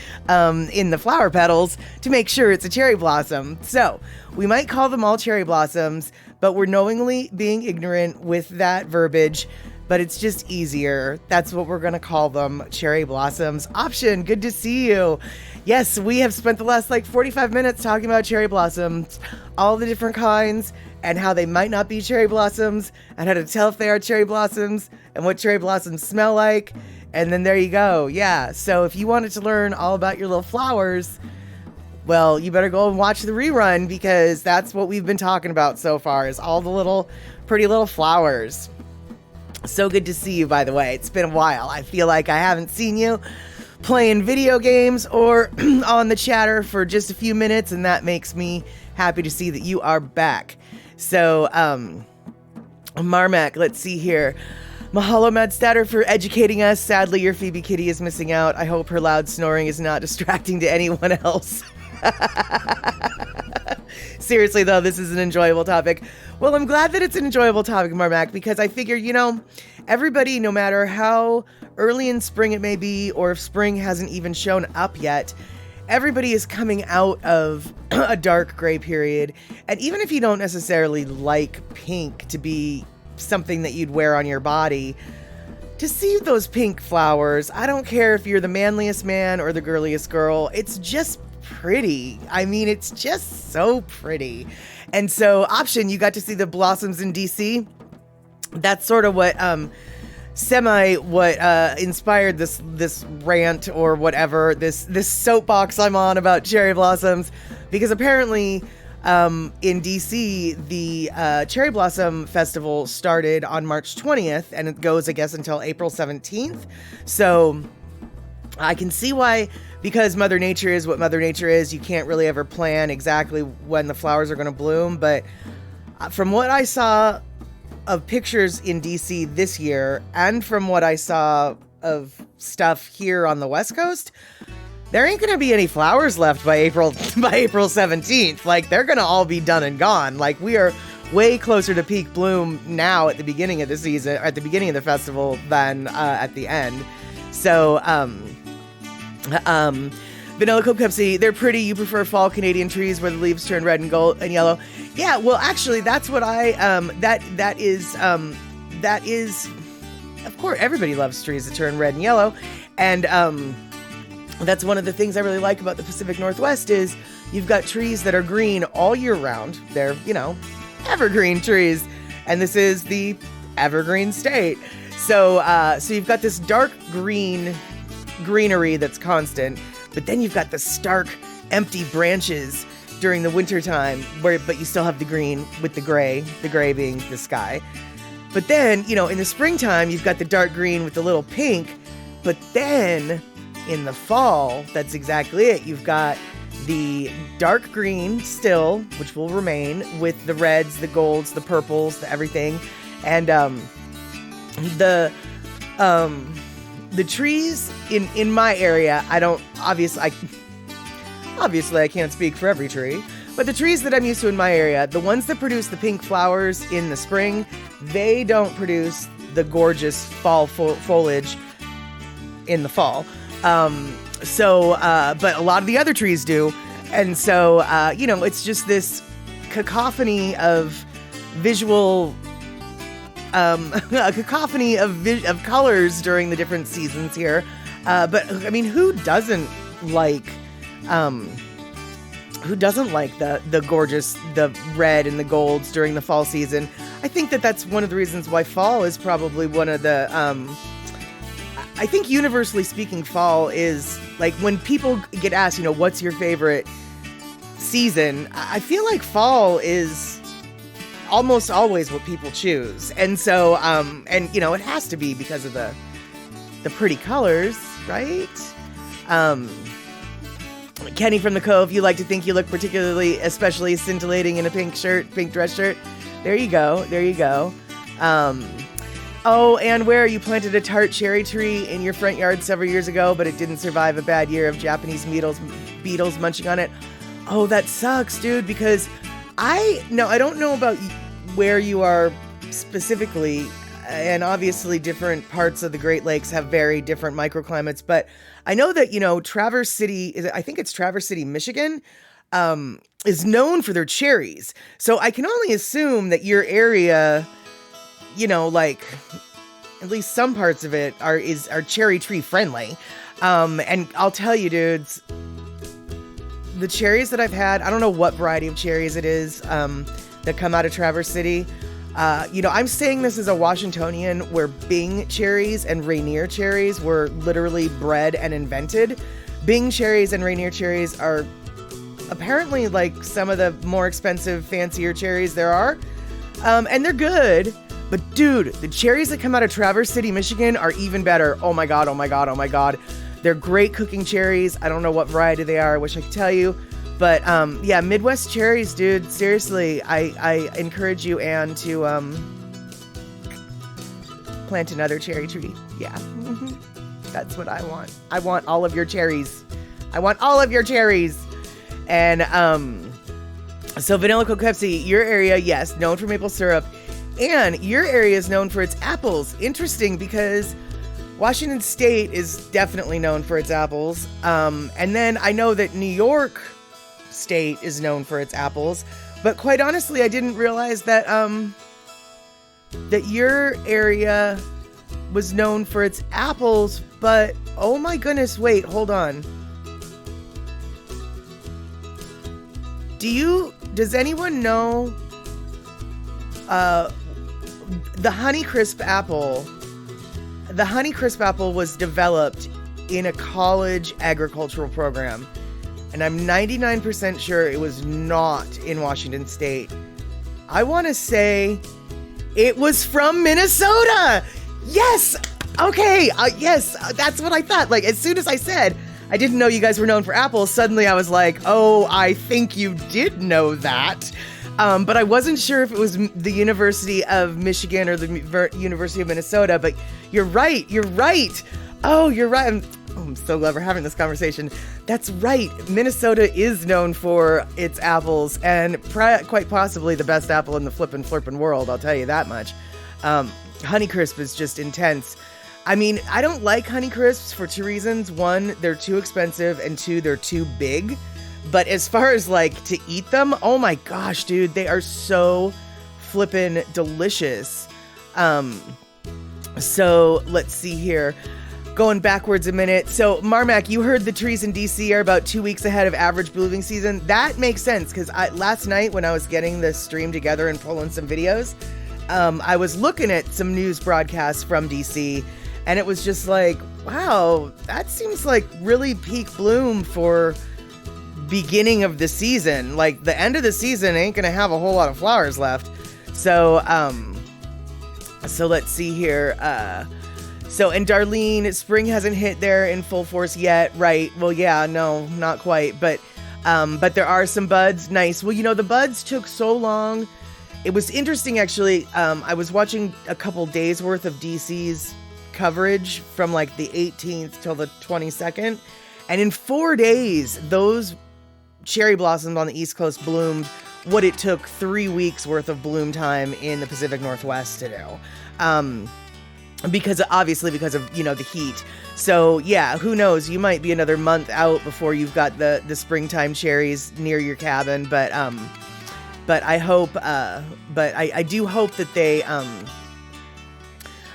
flower petals to make sure it's a cherry blossom. So we might call them all cherry blossoms, but we're knowingly being ignorant with that verbiage. But it's just easier. That's what we're going to call them, cherry blossoms. Option, good to see you. Yes, we have spent the last 45 minutes talking about cherry blossoms, all the different kinds, and how they might not be cherry blossoms, and how to tell if they are cherry blossoms, and what cherry blossoms smell like. And then there you go. Yeah, so if you wanted to learn all about your little flowers, well, you better go and watch the rerun, because that's what we've been talking about so far, is all the pretty little flowers. So good to see you, by the way. It's been a while. I feel like I haven't seen you playing video games or on the chatter for just a few minutes, and that makes me happy to see that you are back. So, Marmac, let's see here. Mahalo, Mad Statter, for educating us. Sadly, your Phoebe Kitty is missing out. I hope her loud snoring is not distracting to anyone else. Seriously, though, this is an enjoyable topic. Well, I'm glad that it's an enjoyable topic, Marmac, because I figure, everybody, no matter how early in spring it may be, or if spring hasn't even shown up yet, everybody is coming out of a dark gray period. And even if you don't necessarily like pink to be something that you'd wear on your body, to see those pink flowers, I don't care if you're the manliest man or the girliest girl, it's just pretty. I mean, it's just so pretty. And so, Option, you got to see the blossoms in DC. That's sort of what inspired this rant or whatever, this soapbox I'm on about cherry blossoms, because apparently in DC the Cherry Blossom Festival started on March 20th and it goes, I guess, until April 17th. So I can see why, because Mother Nature is what Mother Nature is, you can't really ever plan exactly when the flowers are going to bloom. But from what I saw of pictures in DC this year, and from what I saw of stuff here on the West Coast, there ain't going to be any flowers left by April 17th. They're going to all be done and gone. We are way closer to peak bloom now at the beginning of the season, or at the beginning of the festival, than at the end. So, Vanilla Coke Pepsi, they're pretty. You prefer fall Canadian trees where the leaves turn red and gold and yellow. Yeah, well, actually, that's what I, that is, of course, everybody loves trees that turn red and yellow. And, that's one of the things I really like about the Pacific Northwest is you've got trees that are green all year round. They're, evergreen trees. And this is the evergreen state. So you've got this dark greenery that's constant, but then you've got the stark, empty branches during the wintertime, but you still have the green with the gray being the sky. But then, in the springtime, you've got the dark green with the little pink, but then in the fall, that's exactly it. You've got the dark green still, which will remain, with the reds, the golds, the purples, the everything. And the trees in my area, obviously I can't speak for every tree, but the trees that I'm used to in my area, the ones that produce the pink flowers in the spring, they don't produce the gorgeous fall foliage in the fall. But a lot of the other trees do. And so, it's just this cacophony of visual, a cacophony of colors during the different seasons here. But I mean, who doesn't like the gorgeous, the red and the golds during the fall season? I think that's one of the reasons why fall is probably one of the, I think universally speaking, fall is when people get asked, what's your favorite season? I feel like fall is almost always what people choose. And so, it has to be because of the pretty colors, right? Kenny from the Cove, you like to think you look especially scintillating in a pink dress shirt. There you go. There you go. Oh, and where you planted a tart cherry tree in your front yard several years ago, but it didn't survive a bad year of Japanese beetles munching on it. Oh, that sucks, dude, because I don't know about where you are specifically, and obviously different parts of the Great Lakes have very different microclimates, but I know that, Traverse City, I think it's Traverse City, Michigan, is known for their cherries. So I can only assume that your area, like at least some parts of it are cherry tree friendly. And I'll tell you, dudes, the cherries that I've had, I don't know what variety of cherries it is, that come out of Traverse City. I'm saying this as a Washingtonian where Bing cherries and Rainier cherries were literally bred and invented. Bing cherries and Rainier cherries are apparently like some of the more expensive, fancier cherries there are. And they're good. But dude, the cherries that come out of Traverse City, Michigan are even better. Oh my God, oh my God, oh my God. They're great cooking cherries. I don't know what variety they are. I wish I could tell you. But yeah, Midwest cherries, dude. Seriously, I encourage you, Anne, to plant another cherry tree. Yeah, that's what I want. I want all of your cherries. I want all of your cherries. And so Vanilla Coke Pepsi, your area, yes, known for maple syrup. And your area is known for its apples. Interesting, because Washington State is definitely known for its apples. And then I know that New York State is known for its apples. But quite honestly, I didn't realize that that your area was known for its apples. But oh my goodness, wait, hold on. Does anyone know the Honeycrisp apple? The Honeycrisp apple was developed in a college agricultural program, and I'm 99% sure it was not in Washington State. I want to say it was from Minnesota. Yes. Okay. Yes, that's what I thought. Like, as soon as I said I didn't know you guys were known for apples, suddenly I was like, oh, I think you did know that. But I wasn't sure if it was the University of Michigan or the University of Minnesota, but you're right. You're right. Oh, you're right. I'm so glad we're having this conversation. That's right. Minnesota is known for its apples, and quite possibly the best apple in the flippin' world. I'll tell you that much. Honeycrisp is just intense. I mean, I don't like Honeycrisps for two reasons. One, they're too expensive, and two, they're too big. But as far as like to eat them, oh my gosh, dude, they are so flippin' delicious. So let's see here. Going backwards a minute. So Marmac, you heard the trees in DC are about 2 weeks ahead of average blooming season. That makes sense, because last night when I was getting the stream together and pulling some videos, I was looking at some news broadcasts from DC, and it was just like, wow, that seems like really peak bloom for beginning of the season. Like, the end of the season ain't gonna have a whole lot of flowers left. So so let's see here. And Darlene, spring hasn't hit there in full force yet, right? Well, yeah, no, not quite, but there are some buds. Nice. Well, the buds took so long. It was interesting, actually. I was watching a couple days worth of DC's coverage from like the 18th till the 22nd, and in 4 days, those cherry blossoms on the East Coast bloomed what it took 3 weeks worth of bloom time in the Pacific Northwest to do. Because of the heat. So yeah, who knows? You might be another month out before you've got the springtime cherries near your cabin. But I hope. But I do hope that they.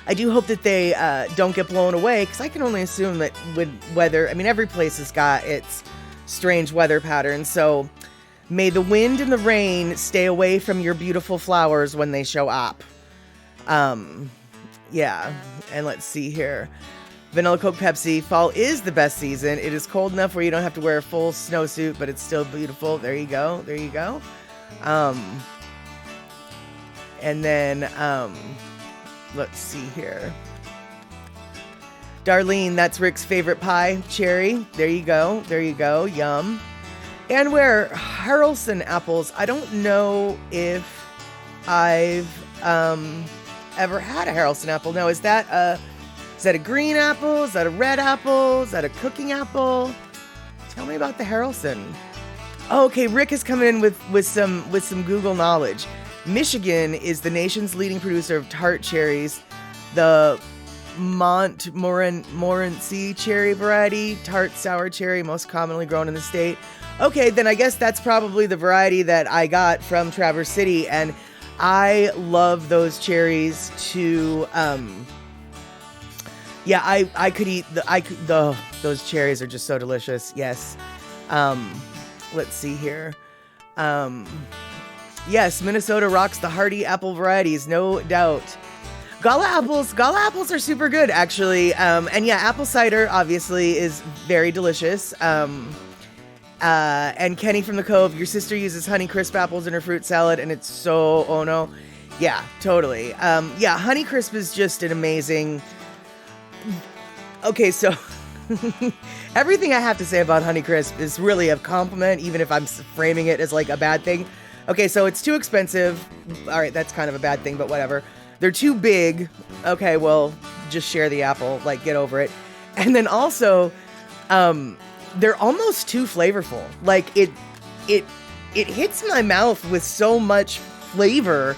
I do hope that they don't get blown away, because I can only assume that with weather. I mean, every place has got its strange weather patterns. So may the wind and the rain stay away from your beautiful flowers when they show up. Yeah, and let's see here. Vanilla Coke Pepsi, fall is the best season. It is cold enough where you don't have to wear a full snowsuit, but it's still beautiful. There you go. There you go. And then, let's see here. Darlene, that's Rick's favorite pie, cherry. There you go. There you go. Yum. And where Haralson apples, I don't know if I've ever had a Haralson apple. Now, is that a green apple? Is that a red apple? Is that a cooking apple? Tell me about the Haralson. Oh, okay, Rick has come in with some Google knowledge. Michigan is the nation's leading producer of tart cherries. The Montmorency cherry variety, tart sour cherry, most commonly grown in the state. Okay, then I guess that's probably the variety that I got from Traverse City, and I love those cherries to yeah, I could eat those cherries are just so delicious. Yes. Let's see here. Yes, Minnesota rocks the hearty apple varieties, no doubt. Gala apples are super good, actually. And yeah, apple cider obviously is very delicious. And Kenny from the Cove, your sister uses Honey Crisp apples in her fruit salad, and it's so, oh no. Yeah, totally. Yeah, Honey Crisp is just an amazing... Okay, so everything I have to say about Honey Crisp is really a compliment, even if I'm framing it as like a bad thing. Okay, so it's too expensive. All right, that's kind of a bad thing, but whatever. They're too big. Okay, well, just share the apple. Like, get over it. And then also, they're almost too flavorful. Like, it hits my mouth with so much flavor.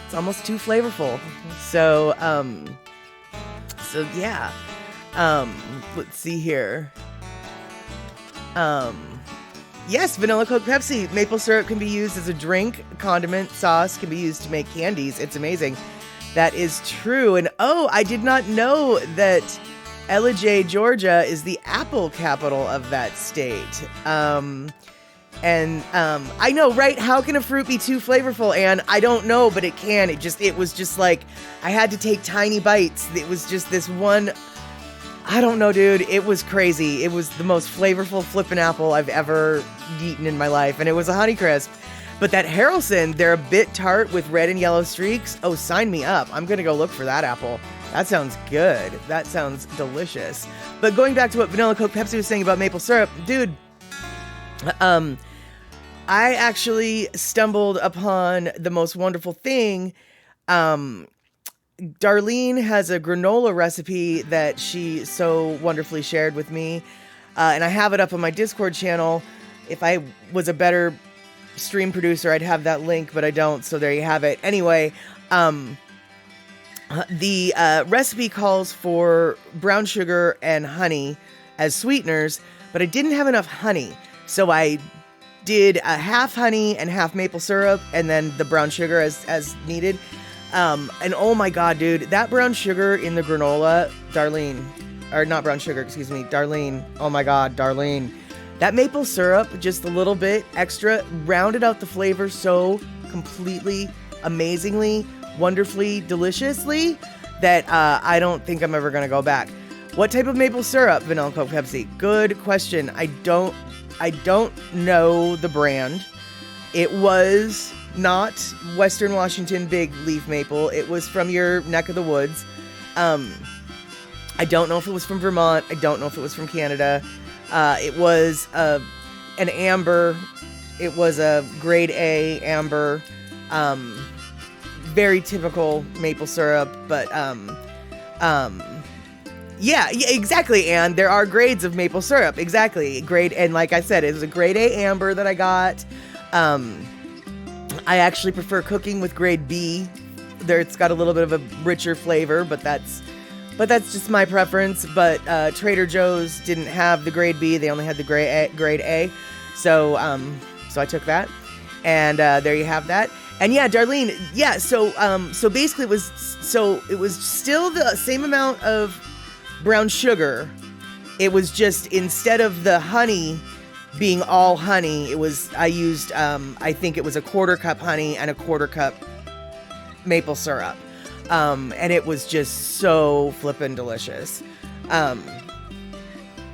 It's almost too flavorful. So yeah. Let's see here. Yes, vanilla Coke Pepsi. Maple syrup can be used as a drink. Condiment sauce can be used to make candies. It's amazing. That is true. And oh, I did not know that Ellijay, Georgia is the apple capital of that state. I know, right? How can a fruit be too flavorful? And I don't know, but it can. It was just like, I had to take tiny bites. It was just this one, I don't know, dude. It was crazy. It was the most flavorful flippin' apple I've ever eaten in my life. And it was a Honey Crisp. But that Haralson, they're a bit tart with red and yellow streaks. Oh, sign me up. I'm going to go look for that apple. That sounds good. That sounds delicious. But going back to what Vanilla Coke Pepsi was saying about maple syrup, dude, I actually stumbled upon the most wonderful thing. Darlene has a granola recipe that she so wonderfully shared with me. And I have it up on my Discord channel. If I was a better stream producer, I'd have that link, but I don't. So there you have it. Anyway, the recipe calls for brown sugar and honey as sweeteners, but I didn't have enough honey. So I did a half honey and half maple syrup, and then the brown sugar as needed. And oh my God, dude, that brown sugar in the granola, Darlene, oh my God, Darlene, that maple syrup, just a little bit extra, rounded out the flavor so completely, amazingly, wonderfully, deliciously, that I don't think I'm ever gonna go back. What type of maple syrup, Vanilla Coke Pepsi? Good question. I don't know the brand. It was not Western Washington big leaf maple. It was from your neck of the woods. I don't know if it was from Vermont. I don't know if it was from Canada. It was an amber. It was a grade A amber. Very typical maple syrup, but yeah, exactly. And there are grades of maple syrup. Exactly. And like I said, it was a grade A amber that I got. I actually prefer cooking with grade B. It's got a little bit of a richer flavor, but that's just my preference. But Trader Joe's didn't have the grade B; they only had the grade A. So I took that, and there you have that. And yeah, Darlene, yeah. So basically, it was still the same amount of brown sugar. It was just, instead of the honey being all honey, I used I think it was a 1/4 cup honey and a 1/4 cup maple syrup. And it was just so flippin' delicious. Well,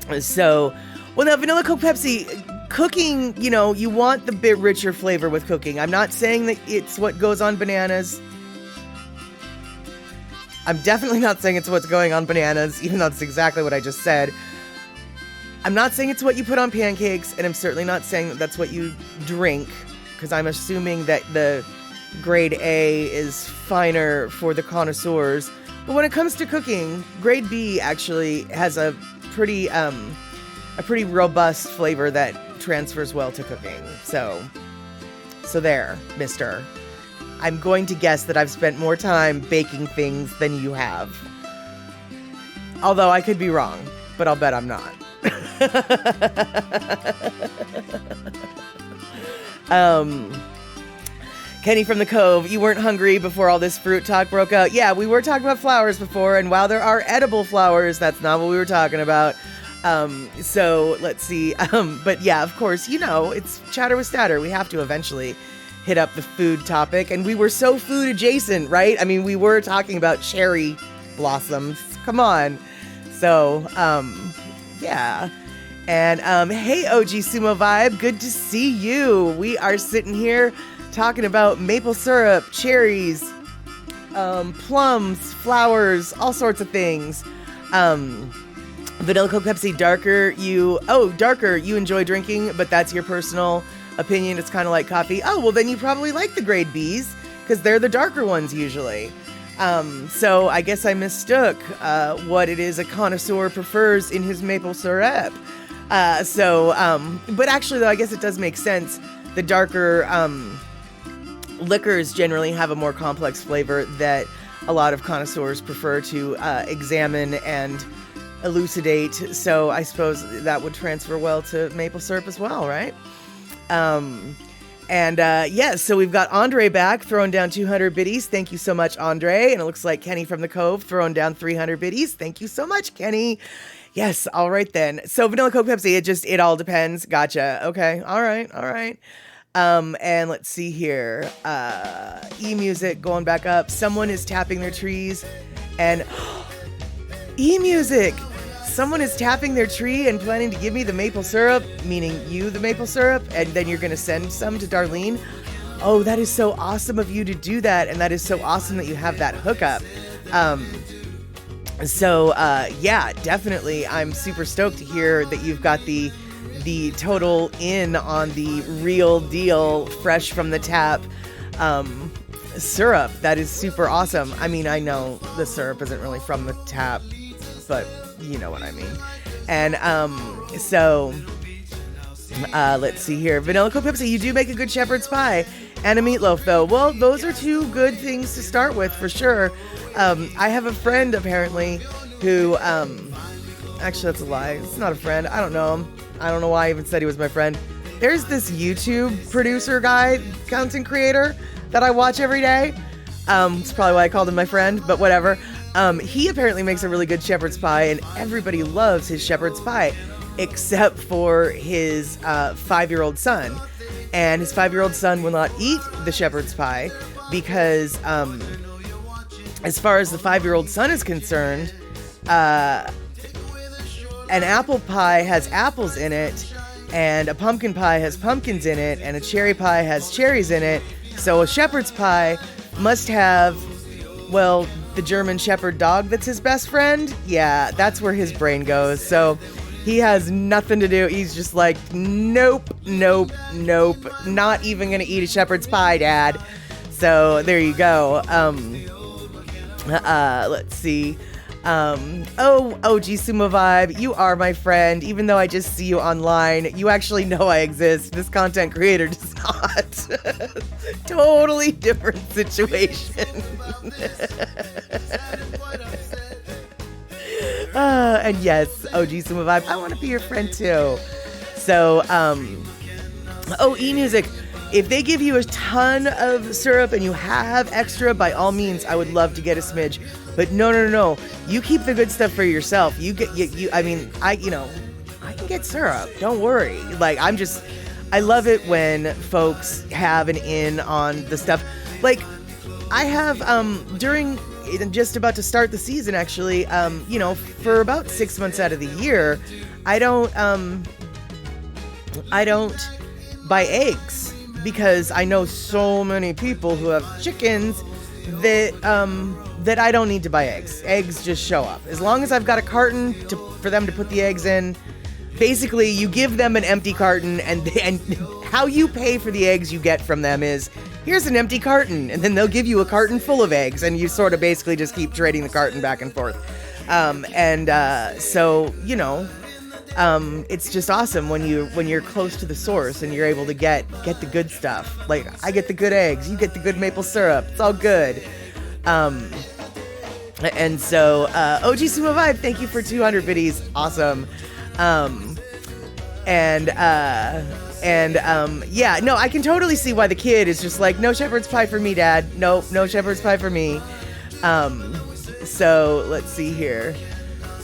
now Vanilla Coke Pepsi, cooking, you want the bit richer flavor with cooking. I'm not saying that it's what goes on bananas. I'm definitely not saying it's what's going on bananas, even though that's exactly what I just said. I'm not saying it's what you put on pancakes, and I'm certainly not saying that that's what you drink, because I'm assuming that the grade A is finer for the connoisseurs. But when it comes to cooking, grade B actually has a pretty robust flavor that transfers well to cooking. So there, mister. I'm going to guess that I've spent more time baking things than you have. Although I could be wrong, but I'll bet I'm not. Kenny from the Cove, you weren't hungry before all this fruit talk broke out. Yeah, we were talking about flowers before, and while there are edible flowers, that's not what we were talking about. So let's see. But yeah, of course, it's Chatter with Statter. We have to eventually hit up the food topic, and we were so food adjacent, right? I mean, we were talking about cherry blossoms. Come on. So, yeah. And hey, OG Sumo Vibe, good to see you. We are sitting here talking about maple syrup, cherries, plums, flowers, all sorts of things. Vanilla Coke Pepsi, darker, you enjoy drinking, but that's your personal opinion. It's kind of like coffee. Oh, well, then you probably like the grade Bs, because they're the darker ones usually. So I guess I mistook what it is a connoisseur prefers in his maple syrup. But actually, though, I guess it does make sense. The darker liquors generally have a more complex flavor that a lot of connoisseurs prefer to examine and elucidate. So I suppose that would transfer well to maple syrup as well, right? Yes, so we've got Andre back throwing down 200 biddies. Thank you so much, Andre. And it looks like Kenny from the Cove throwing down 300 biddies. Thank you so much, Kenny. Yes, all right then. So Vanilla Coke Pepsi, it all depends. Gotcha. Okay, all right. And let's see here. E-music going back up. Someone is tapping their trees and E-music. Someone is tapping their tree and planning to give me the maple syrup, meaning you the maple syrup, and then you're going to send some to Darlene. Oh, that is so awesome of you to do that, and that is so awesome that you have that hookup. Yeah, definitely. I'm super stoked to hear that you've got the total in on the real deal, fresh from the tap syrup. That is super awesome. I mean, I know the syrup isn't really from the tap, but you know what I mean. And let's see here. Vanilla Coke Pepsi, you do make a good shepherd's pie and a meatloaf, though. Well, those are two good things to start with for sure. I have a friend apparently who, actually that's a lie. It's not a friend. I don't know him. I don't know why I even said he was my friend. There's this YouTube producer guy, content creator that I watch every day. It's probably why I called him my friend, but whatever. He apparently makes a really good shepherd's pie, and everybody loves his shepherd's pie, except for his 5-year-old son. And his 5-year-old son will not eat the shepherd's pie because, as far as the 5-year-old son is concerned, an apple pie has apples in it, and a pumpkin pie has pumpkins in it, and a cherry pie has cherries in it. So a shepherd's pie must have, well, the German Shepherd dog that's his best friend. Yeah, that's where his brain goes. So he has nothing to do. He's just like, nope. Not even gonna eat a shepherd's pie, Dad. So there you go. Let's see. OG Sumo Vibe, you are my friend. Even though I just see you online, you actually know I exist. This content creator does not. Totally different situation. And yes, OG Sumo Vibe, I want to be your friend too. So, E-music. If they give you a ton of syrup and you have extra, by all means, I would love to get a smidge. But no. You keep the good stuff for yourself. I can get syrup. Don't worry. Like, I love it when folks have an in on the stuff. Like, I have, just about to start the season, actually, for about 6 months out of the year, I don't buy eggs. Because I know so many people who have chickens that that I don't need to buy eggs. Eggs just show up. As long as I've got a carton for them to put the eggs in, basically you give them an empty carton, and how you pay for the eggs you get from them is, here's an empty carton, and then they'll give you a carton full of eggs, and you sort of basically just keep trading the carton back and forth. So, you know, it's just awesome when you're close to the source and you're able to get the good stuff. Like, I get the good eggs, you get the good maple syrup. It's all good. And so, OG Sumo Vibe, thank you for 200 biddies. Awesome. Yeah, no, I can totally see why the kid is just like, no shepherd's pie for me, Dad. No shepherd's pie for me. So let's see here.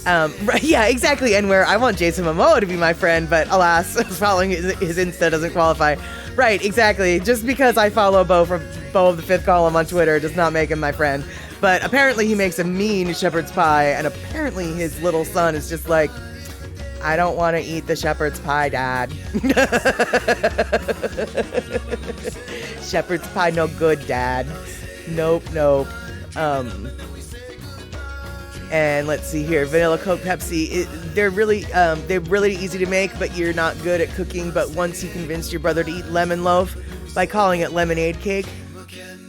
Right, yeah, exactly. And where I want Jason Momoa to be my friend, but alas, following his Insta doesn't qualify. Right, exactly. Just because I follow Bo from Bo of the Fifth Column on Twitter does not make him my friend. But apparently he makes a mean shepherd's pie, and apparently his little son is just like, I don't want to eat the shepherd's pie, Dad. Shepherd's pie no good, Dad. Nope. And let's see here, vanilla Coke, Pepsi. They're really easy to make, but you're not good at cooking. But once you convinced your brother to eat lemon loaf by calling it lemonade cake,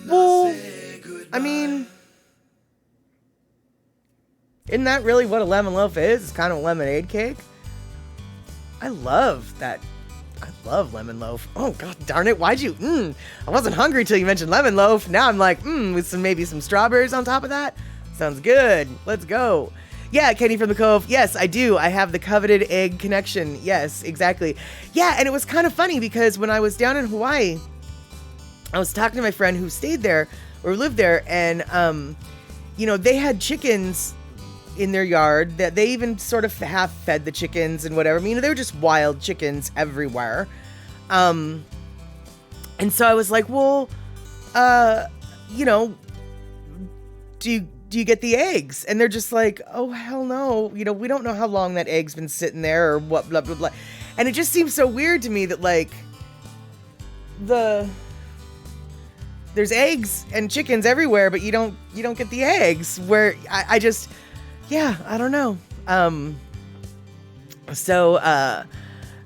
well, I mean, isn't that really what a lemon loaf is? It's kind of a lemonade cake. I love that. I love lemon loaf. Oh, god darn it. Why'd you? I wasn't hungry till you mentioned lemon loaf. Now I'm like, with maybe some strawberries on top of that. Sounds good. Let's go. Yeah, Kenny from the Cove. Yes, I do. I have the coveted egg connection. Yes, exactly. Yeah, and it was kind of funny because when I was down in Hawaii, I was talking to my friend who stayed there or lived there, and you know, they had chickens in their yard that they even sort of half fed the chickens and whatever. I mean, they were just wild chickens everywhere. And so I was like, well, you know, do you get the eggs? And they're just like, oh, hell no. You know, we don't know how long that egg's been sitting there or what, blah, blah, blah. And it just seems so weird to me that, like, there's eggs and chickens everywhere, but you don't get the eggs. Where I just, yeah, I don't know. So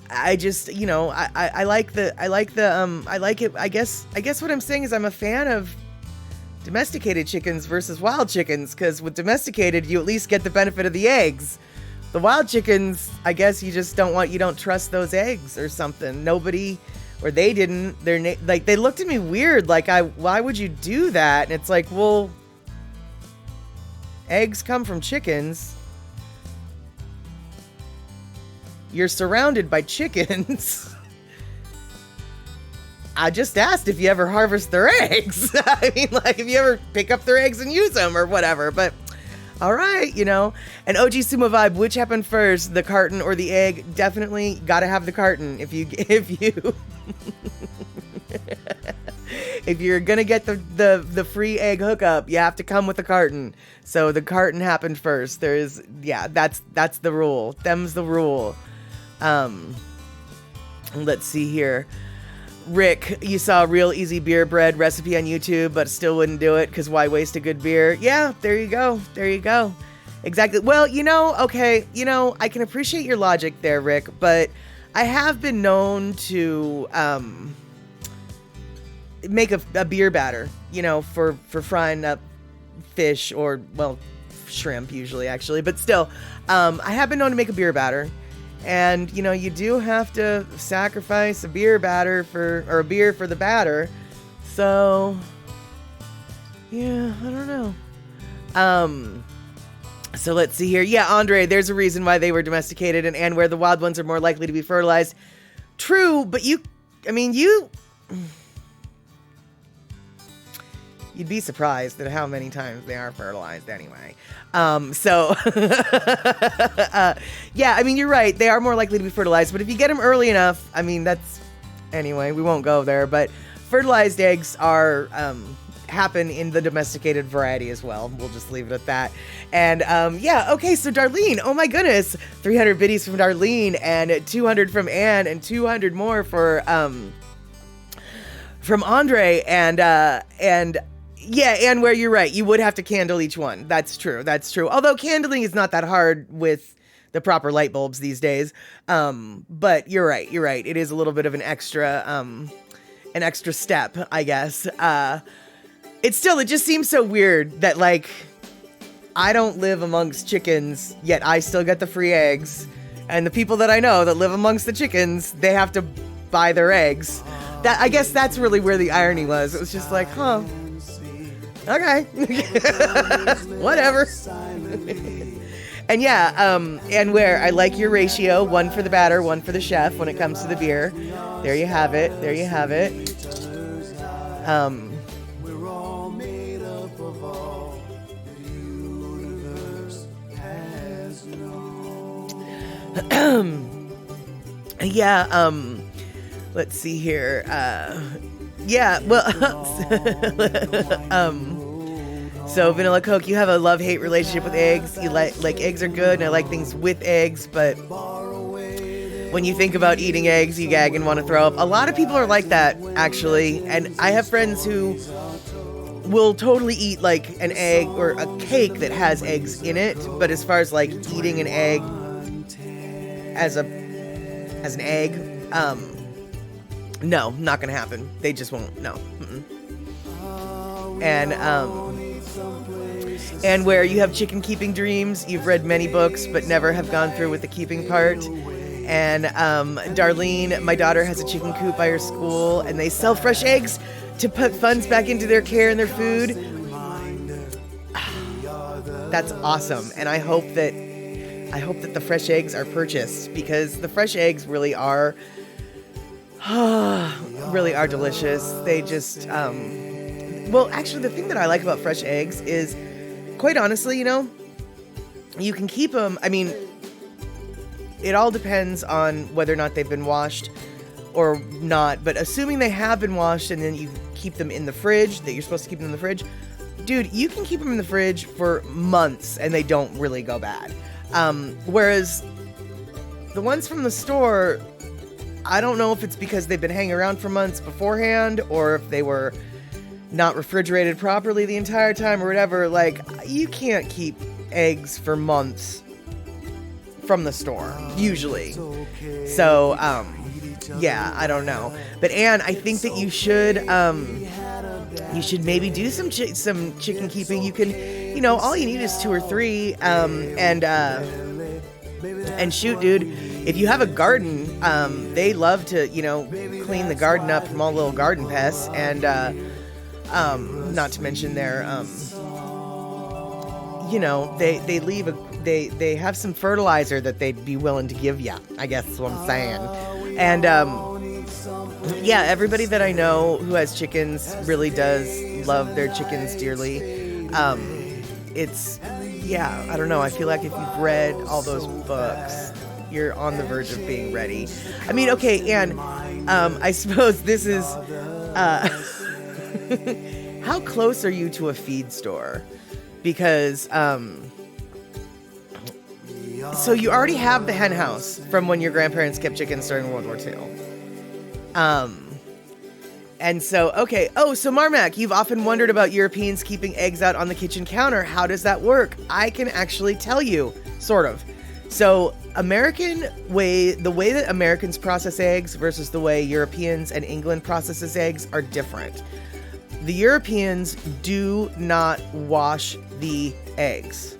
I just, you know, I like it. I guess what I'm saying is I'm a fan of domesticated chickens versus wild chickens, because with domesticated, you at least get the benefit of the eggs. The wild chickens, I guess you just don't trust those eggs or something. Nobody, or they didn't, like, they looked at me weird, like, why would you do that? And it's like, well, eggs come from chickens. You're surrounded by chickens. I just asked if you ever harvest their eggs. I mean, like, if you ever pick up their eggs and use them or whatever, but all right, you know. And OG Sumo Vibe, which happened first, the carton or the egg? Definitely gotta have the carton. If you're gonna get the free egg hookup, you have to come with a carton. So the carton happened first. That's the rule. Them's the rule. Let's see here. Rick, you saw a real easy beer bread recipe on YouTube, but still wouldn't do it because why waste a good beer? Yeah, there you go. Exactly. Well, you know, okay, you know, I can appreciate your logic there, Rick, but I have been known to make a beer batter, you know, for frying up fish or, well, shrimp usually, actually, but still, I have been known to make a beer batter. And, you know, you do have to sacrifice a beer batter or a beer for the batter. So, yeah, I don't know. So let's see here. Yeah, Andre, there's a reason why they were domesticated and where the wild ones are more likely to be fertilized. True, but you'd be surprised at how many times they are fertilized anyway. Yeah, I mean, you're right. They are more likely to be fertilized, but if you get them early enough, I mean, anyway, we won't go there, but fertilized eggs happen in the domesticated variety as well. We'll just leave it at that. And, yeah, okay, so Darlene, oh my goodness, 300 biddies from Darlene and 200 from Anne and 200 more from Andre. And Yeah, and where you're right, you would have to candle each one. That's true. Although candling is not that hard with the proper light bulbs these days. But you're right. It is a little bit of an extra step, I guess. It just seems so weird that, like, I don't live amongst chickens, yet I still get the free eggs. And the people that I know that live amongst the chickens, they have to buy their eggs. I guess that's really where the irony was. It was just like, huh. Okay. Whatever. And yeah, and where I like your ratio, 1 for the batter, 1 for the chef when it comes to the beer. There you have it. Yeah, let's see here. Yeah, well, so Vanilla Coke, you have a love-hate relationship with eggs. You like eggs are good, and I like things with eggs, but when you think about eating eggs, you gag and want to throw up. A lot of people are like that, actually, and I have friends who will totally eat like an egg or a cake that has eggs in it, but as far as like eating an egg as an egg, no, not gonna happen. They just won't. No. And where you have chicken keeping dreams, you've read many books but never have gone through with the keeping part. And Darlene, my daughter has a chicken coop by her school, and they sell fresh eggs to put funds back into their care and their food. That's awesome, and I hope that the fresh eggs are purchased, because the fresh eggs really are delicious. They just well, actually, the thing that I like about fresh eggs is, quite honestly, you can keep them. I mean, it all depends on whether or not they've been washed or not, but assuming they have been washed and then you keep them in the fridge, that you're supposed to keep them in the fridge, dude, you can keep them in the fridge for months and they don't really go bad. Whereas the ones from the store, I don't know if it's because they've been hanging around for months beforehand or if they were not refrigerated properly the entire time or whatever. Like, you can't keep eggs for months from the store, usually. So, yeah, I don't know. But Anne, I think that you should maybe do some chicken keeping. You can, all you need is 2 or 3, and shoot, dude, if you have a garden, they love to, clean the garden up from all little garden pests, and, not to mention their, they have some fertilizer that they'd be willing to give you, I guess is what I'm saying. And, yeah, everybody that I know who has chickens really does love their chickens dearly. I don't know. I feel like if you've read all those books, you're on the verge of being ready. I mean, okay, Anne, I suppose this is, how close are you to a feed store? Because, so you already have the hen house from when your grandparents kept chickens during World War II. And so, okay. Oh, so Marmac, you've often wondered about Europeans keeping eggs out on the kitchen counter. How does that work? I can actually tell you, sort of. So the way that Americans process eggs versus the way Europeans and England processes eggs are different. The Europeans do not wash the eggs.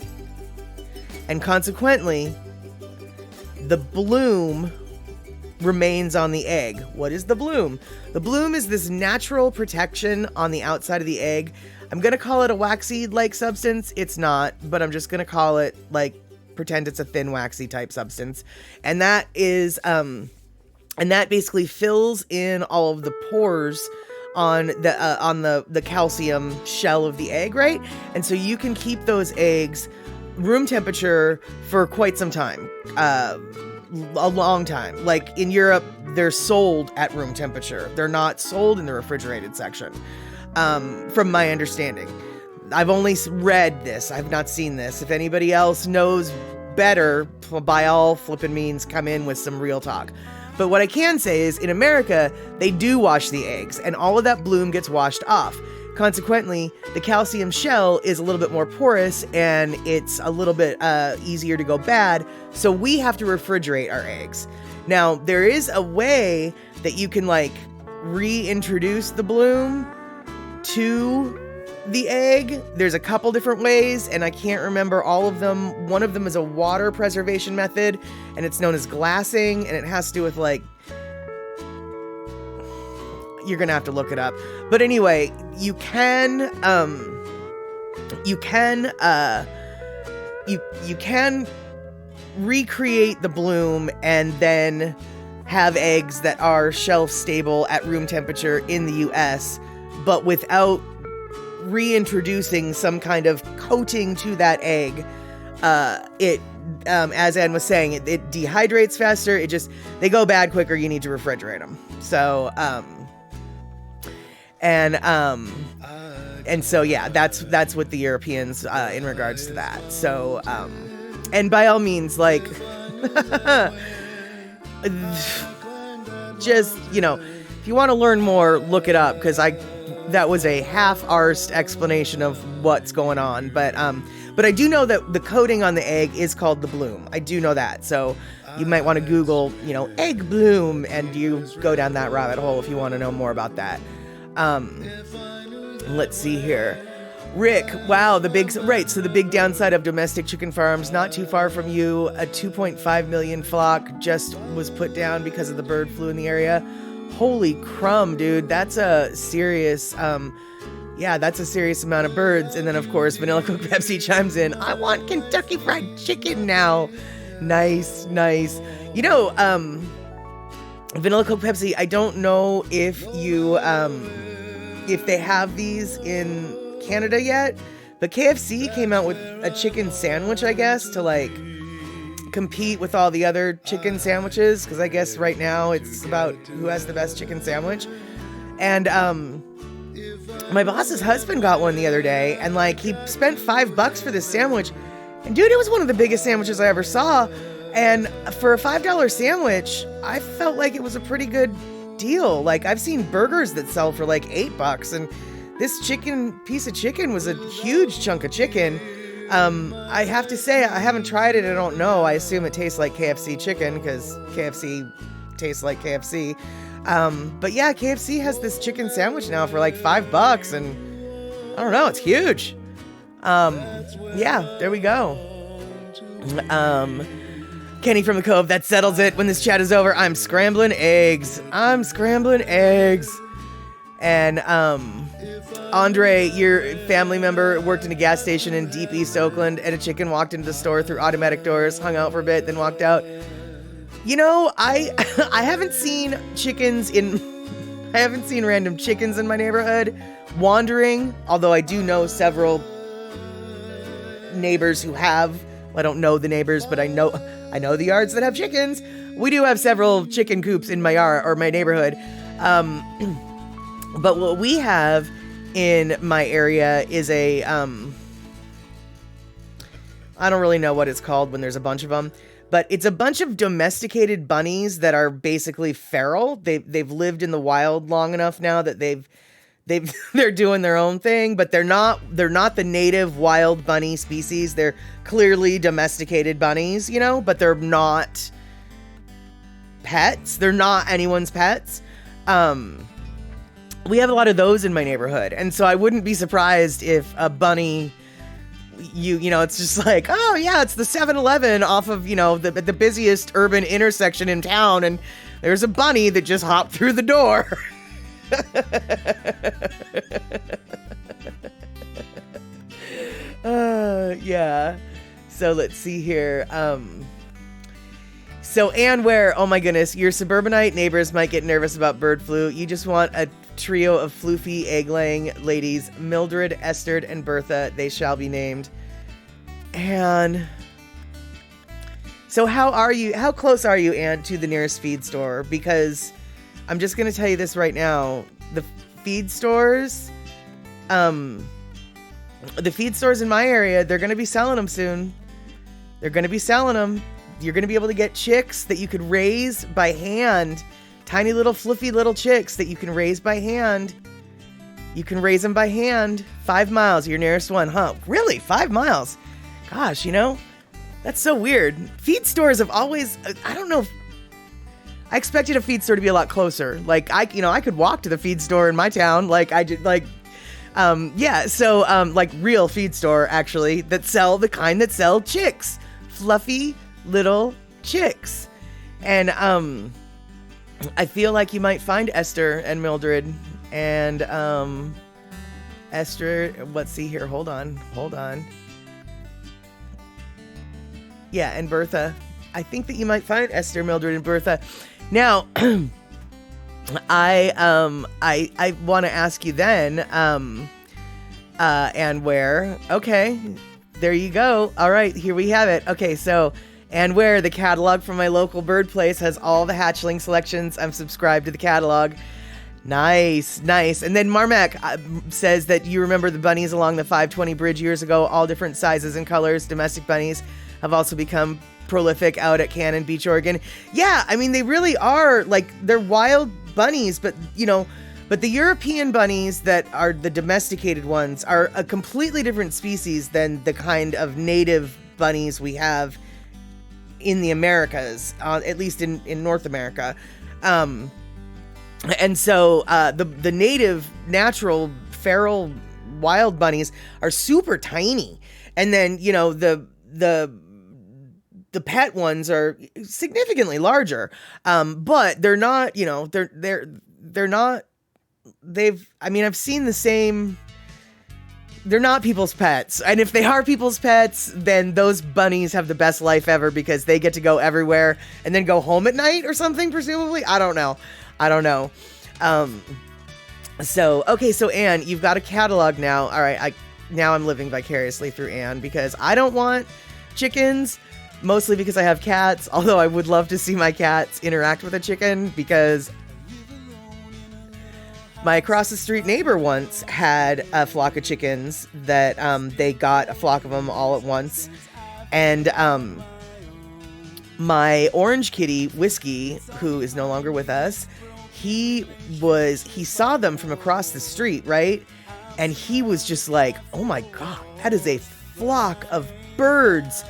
And consequently, the bloom remains on the egg. What is the bloom? The bloom is this natural protection on the outside of the egg. I'm going to call it a waxy-like substance. It's not, but I'm just going to call it, pretend it's a thin waxy type substance. And that is, and that basically fills in all of the pores on the calcium shell of the egg, right? And so you can keep those eggs room temperature for quite some time, a long time. Like in Europe, they're sold at room temperature. They're not sold in the refrigerated section, from my understanding. I've only read this. I've not seen this. If anybody else knows better, by all flippin' means, come in with some real talk. But what I can say is, in America, they do wash the eggs, and all of that bloom gets washed off. Consequently, the calcium shell is a little bit more porous and it's a little bit easier to go bad. So we have to refrigerate our eggs. Now, there is a way that you can like reintroduce the bloom to the egg. There's a couple different ways, and I can't remember all of them. One of them is a water preservation method, and it's known as glassing, and it has to do with like, you're gonna have to look it up. But anyway, you can recreate the bloom and then have eggs that are shelf stable at room temperature in the US, but without reintroducing some kind of coating to that egg. As Ann was saying, it dehydrates faster. They go bad quicker. You need to refrigerate them. So, and so, yeah, that's what the Europeans, in regards to that. So, and by all means, like, just, if you want to learn more, look it up, because that was a half-arsed explanation of what's going on. But I do know that the coating on the egg is called the bloom. I do know that. So you might want to Google, egg bloom, and you go down that rabbit hole if you want to know more about that. Let's see here. Rick, wow, so the big downside of domestic chicken farms, not too far from you, a 2.5 million flock just was put down because of the bird flu in the area. Holy crumb, dude. That's a serious, that's a serious amount of birds. And then, of course, Vanilla Coke Pepsi chimes in, I want Kentucky Fried Chicken now. Nice. Vanilla Coke Pepsi, I don't know if they have these in Canada yet, but KFC came out with a chicken sandwich, I guess, to like compete with all the other chicken sandwiches, because I guess right now it's about who has the best chicken sandwich. And my boss's husband got one the other day, and like he spent $5 for this sandwich, and dude, it was one of the biggest sandwiches I ever saw. And for a $5 sandwich, I felt like it was a pretty good deal. Like, I've seen burgers that sell for like $8, and this piece of chicken was a huge chunk of chicken. I have to say, I haven't tried it. I don't know. I assume it tastes like KFC chicken because KFC tastes like KFC. But yeah, KFC has this chicken sandwich now for like $5, and I don't know. It's huge. Yeah, there we go. Kenny from the Cove, that settles it. When this chat is over, I'm scrambling eggs. And, Andre, your family member, worked in a gas station in deep East Oakland, and a chicken walked into the store through automatic doors, hung out for a bit, then walked out. I haven't seen random chickens in my neighborhood wandering, although I do know several neighbors who have. I don't know the neighbors, but I know the yards that have chickens. We do have several chicken coops in my yard or my neighborhood. But what we have in my area is a, I don't really know what it's called when there's a bunch of them, but it's a bunch of domesticated bunnies that are basically feral. They've lived in the wild long enough now that they're doing their own thing, but they're not the native wild bunny species. They're clearly domesticated bunnies, but they're not pets. They're not anyone's pets. We have a lot of those in my neighborhood, and so I wouldn't be surprised if a bunny, it's just like, oh yeah, it's the 7-Eleven off of, the busiest urban intersection in town, and there's a bunny that just hopped through the door. Yeah. So let's see here. So Ann Ware, oh my goodness, your suburbanite neighbors might get nervous about bird flu. You just want a trio of floofy egg-laying ladies, Mildred, Esther, and Bertha. They shall be named. And so how close are you, Ann, to the nearest feed store? Because I'm just going to tell you this right now. The feed stores in my area, they're going to be selling them soon. They're going to be selling them. You're going to be able to get chicks that you could raise by hand. Tiny little fluffy little chicks that you can raise by hand You can raise them by hand. 5 miles, your nearest one, huh? Really? 5 miles? Gosh, that's so weird. Feed stores have always, I don't know if, I expected a feed store to be a lot closer. Like, I could walk to the feed store in my town. Like, I did, like, like real feed store, actually, that sell the kind that sell chicks. Fluffy little chicks. And, I feel like you might find Esther and Mildred and, Esther, let's see here. Hold on. Yeah, and Bertha. I think that you might find Esther, Mildred, and Bertha. Now, I want to ask you then, and where? Okay, there you go. All right, here we have it. Okay, so, and where the catalog from my local bird place has all the hatchling selections. I'm subscribed to the catalog. Nice. And then Marmac says that you remember the bunnies along the 520 bridge years ago, all different sizes and colors. Domestic bunnies have also become prolific out at Cannon Beach, Oregon. Yeah, I mean, they really are, like, they're wild bunnies, but but the European bunnies that are the domesticated ones are a completely different species than the kind of native bunnies we have in the Americas, at least in North America. And so the native, natural, feral, wild bunnies are super tiny, and then the pet ones are significantly larger, but they're not. They're not. I've seen the same. They're not people's pets, and if they are people's pets, then those bunnies have the best life ever because they get to go everywhere and then go home at night or something. Presumably, I don't know. So Anne, you've got a catalog now. All right, now I'm living vicariously through Anne because I don't want chickens, mostly because I have cats, although I would love to see my cats interact with a chicken because my across the street neighbor once had a flock of chickens that they got a flock of them all at once. And my orange kitty, Whiskey, who is no longer with us, he saw them from across the street, right? And he was just like, oh my God, that is a flock of birds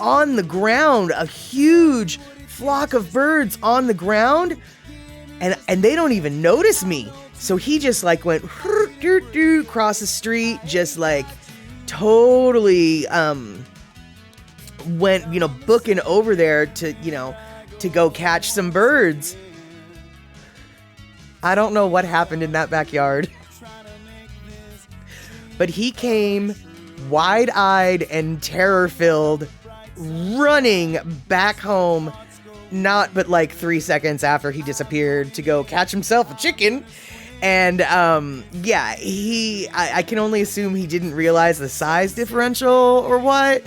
on the ground, a huge flock of birds on the ground. And they don't even notice me. So he just like went across the street, just like totally went, booking over there to go catch some birds. I don't know what happened in that backyard. But he came wide-eyed and terror-filled, running back home, not but like 3 seconds after he disappeared to go catch himself a chicken. And I can only assume he didn't realize the size differential or what.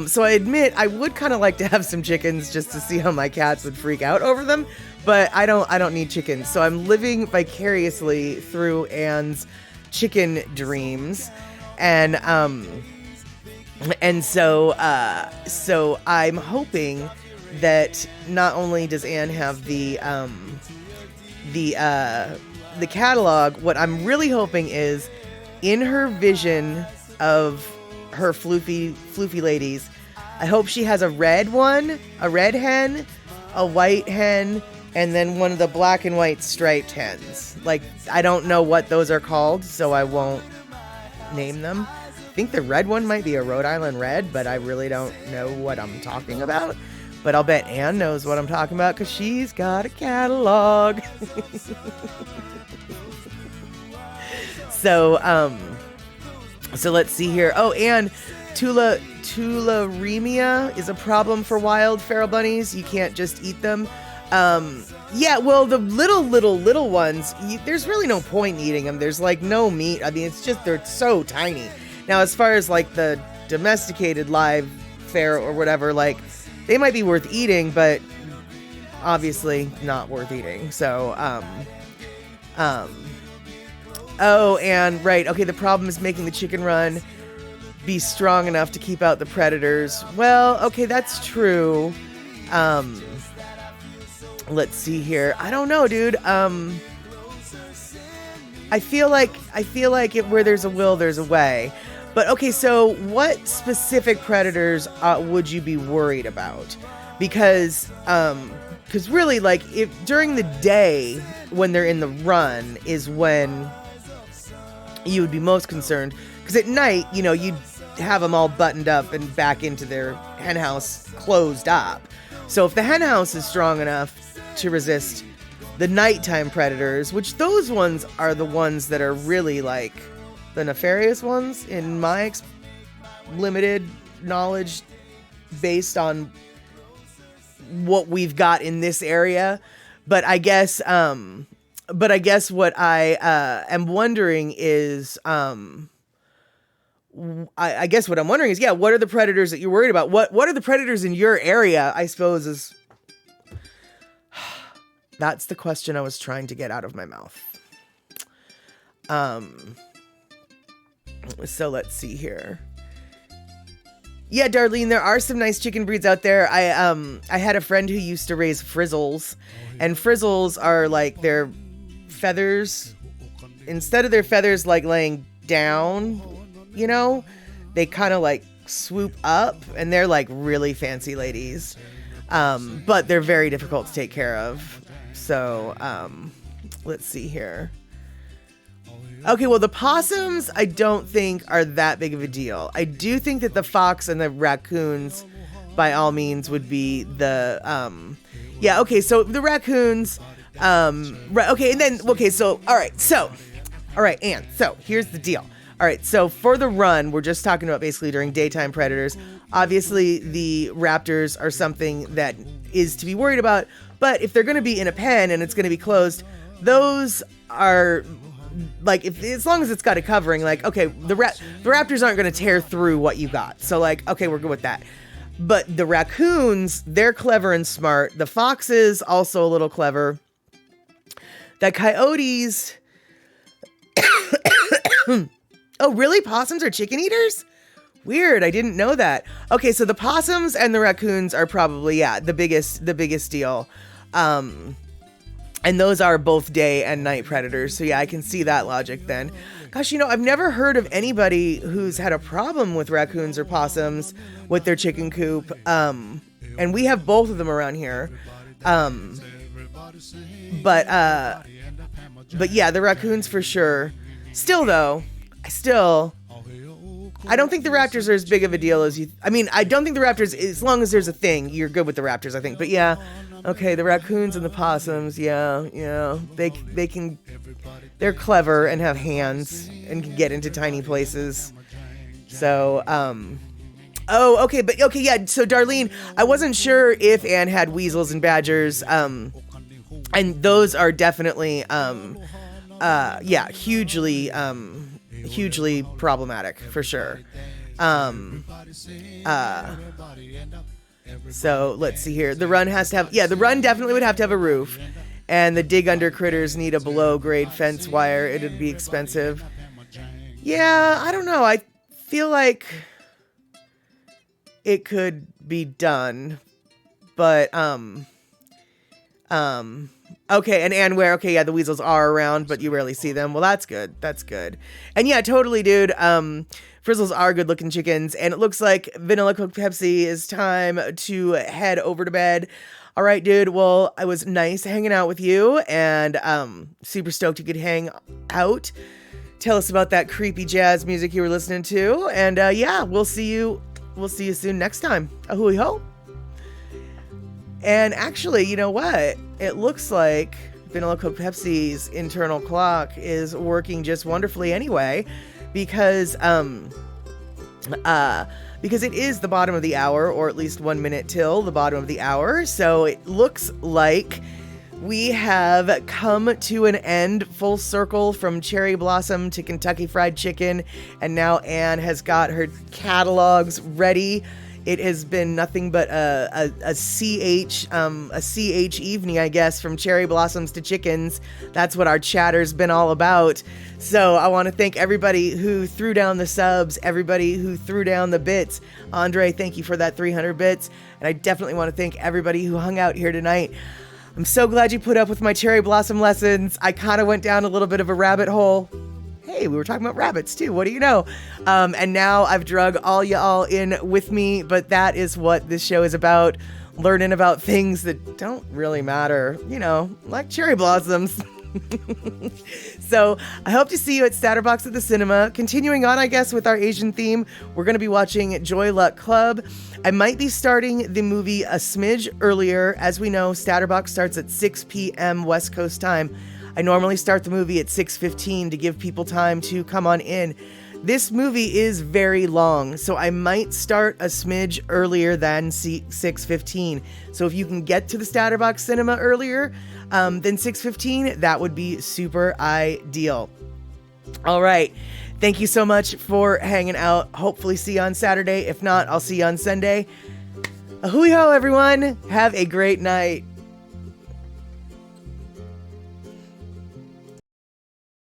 So I admit I would kind of like to have some chickens just to see how my cats would freak out over them. But I don't need chickens. So I'm living vicariously through Anne's chicken dreams. And so I'm hoping that not only does Anne have the catalog, what I'm really hoping is in her vision of her floofy ladies, I hope she has a red one, a red hen, a white hen, and then one of the black and white striped hens. Like, I don't know what those are called, so I won't name them. I think the red one might be a Rhode Island Red, but I really don't know what I'm talking about. But I'll bet Anne knows what I'm talking about because she's got a catalog. So let's see here. Oh, and tularemia is a problem for wild feral bunnies. You can't just eat them. Well, the little ones, there's really no point in eating them. There's like no meat. I mean, it's just, they're so tiny. Now, as far as like the domesticated live feral or whatever, like they might be worth eating, but obviously not worth eating. So, oh, and right. Okay. The problem is making the chicken run be strong enough to keep out the predators. Well, okay. That's true. Let's see here. I don't know, dude. I feel like where there's a will, there's a way. But okay, so what specific predators would you be worried about? Because really, like, if during the day when they're in the run is when you would be most concerned. Because at night, you know, you'd have them all buttoned up and back into their hen house closed up. So if the hen house is strong enough to resist the nighttime predators, which those ones are the ones that are really like the nefarious ones in my limited knowledge based on what we've got in this area. But I guess what I am wondering is, I guess what I'm wondering is, yeah, what are the predators that you're worried about? What are the predators in your area, I suppose, is... That's the question I was trying to get out of my mouth. So let's see here. Yeah, Darlene, there are some nice chicken breeds out there. I had a friend who used to raise frizzles, and frizzles are like their feathers. Instead of their feathers like laying down, you know, they kind of like swoop up, and they're like really fancy ladies. But they're very difficult to take care of. So, let's see here. Okay, well, the possums I don't think are that big of a deal. I do think that the fox and the raccoons, by all means, would be the, yeah, okay, so the raccoons, okay, and then, okay, so, all right, Anne, so here's the deal. All right, so for the run, we're just talking about basically during daytime predators. Obviously, the raptors are something that is to be worried about, but if they're going to be in a pen and it's going to be closed, those are... like, if as long as it's got a covering, like, okay, the raptors aren't going to tear through what you got. So, like, okay, we're good with that. But the raccoons, they're clever and smart. The foxes, also a little clever. The coyotes... Oh, really? Possums are chicken eaters? Weird. I didn't know that. Okay, so the possums and the raccoons are probably, yeah, the biggest deal. And those are both day and night predators. So yeah, I can see that logic then. Gosh, you know, I've never heard of anybody who's had a problem with raccoons or possums with their chicken coop. And we have both of them around here. But yeah, the raccoons for sure. Still though, I don't think the raptors are as big of a deal as you... I mean, I don't think the raptors, as long as there's a thing, you're good with the raptors, I think. But yeah, okay, the raccoons and the possums, yeah, they can... They're clever and have hands and can get into tiny places. So, oh, okay, but okay, yeah, so Darlene, I wasn't sure if Anne had weasels and badgers, and those are definitely, yeah, hugely problematic for sure. So let's see here. The run has to have, yeah, the run definitely would have to have a roof, and the dig under critters need a below grade fence wire. It'd be expensive. Yeah, I don't know. I feel like it could be done, but, okay, and Anne Ware, okay, yeah, the weasels are around, but you rarely see them. Well, that's good. That's good. And yeah, totally, dude. Frizzles are good-looking chickens, and it looks like Vanilla Coke Pepsi is time to head over to bed. All right, dude. Well, it was nice hanging out with you, and super stoked you could hang out. Tell us about that creepy jazz music you were listening to, and yeah, we'll see you soon next time. Ahui ho. And actually, you know what? It looks like Vanilla Coke Pepsi's internal clock is working just wonderfully anyway, because it is the bottom of the hour, or at least 1 minute till the bottom of the hour. So it looks like we have come to an end, full circle, from Cherry Blossom to Kentucky Fried Chicken, and now Anne has got her catalogs ready. It has been nothing but a CH evening, I guess, from cherry blossoms to chickens. That's what our chatter's been all about. So I want to thank everybody who threw down the subs, everybody who threw down the bits. Andre, thank you for that 300 bits. And I definitely want to thank everybody who hung out here tonight. I'm so glad you put up with my cherry blossom lessons. I kind of went down a little bit of a rabbit hole. Hey, we were talking about rabbits too. What do you know? And now I've drug all y'all in with me, but that is what this show is about. Learning about things that don't really matter, like cherry blossoms. So I hope to see you at Statterbox at the cinema. Continuing on, I guess, with our Asian theme, we're going to be watching Joy Luck Club. I might be starting the movie a smidge earlier. As we know, Statterbox starts at 6 p.m. West Coast time. I normally start the movie at 6:15 to give people time to come on in. This movie is very long, so I might start a smidge earlier than 6:15. So if you can get to the Statterbox Cinema earlier than 6:15, that would be super ideal. All right. Thank you so much for hanging out. Hopefully see you on Saturday. If not, I'll see you on Sunday. Ahui ho, everyone. Have a great night.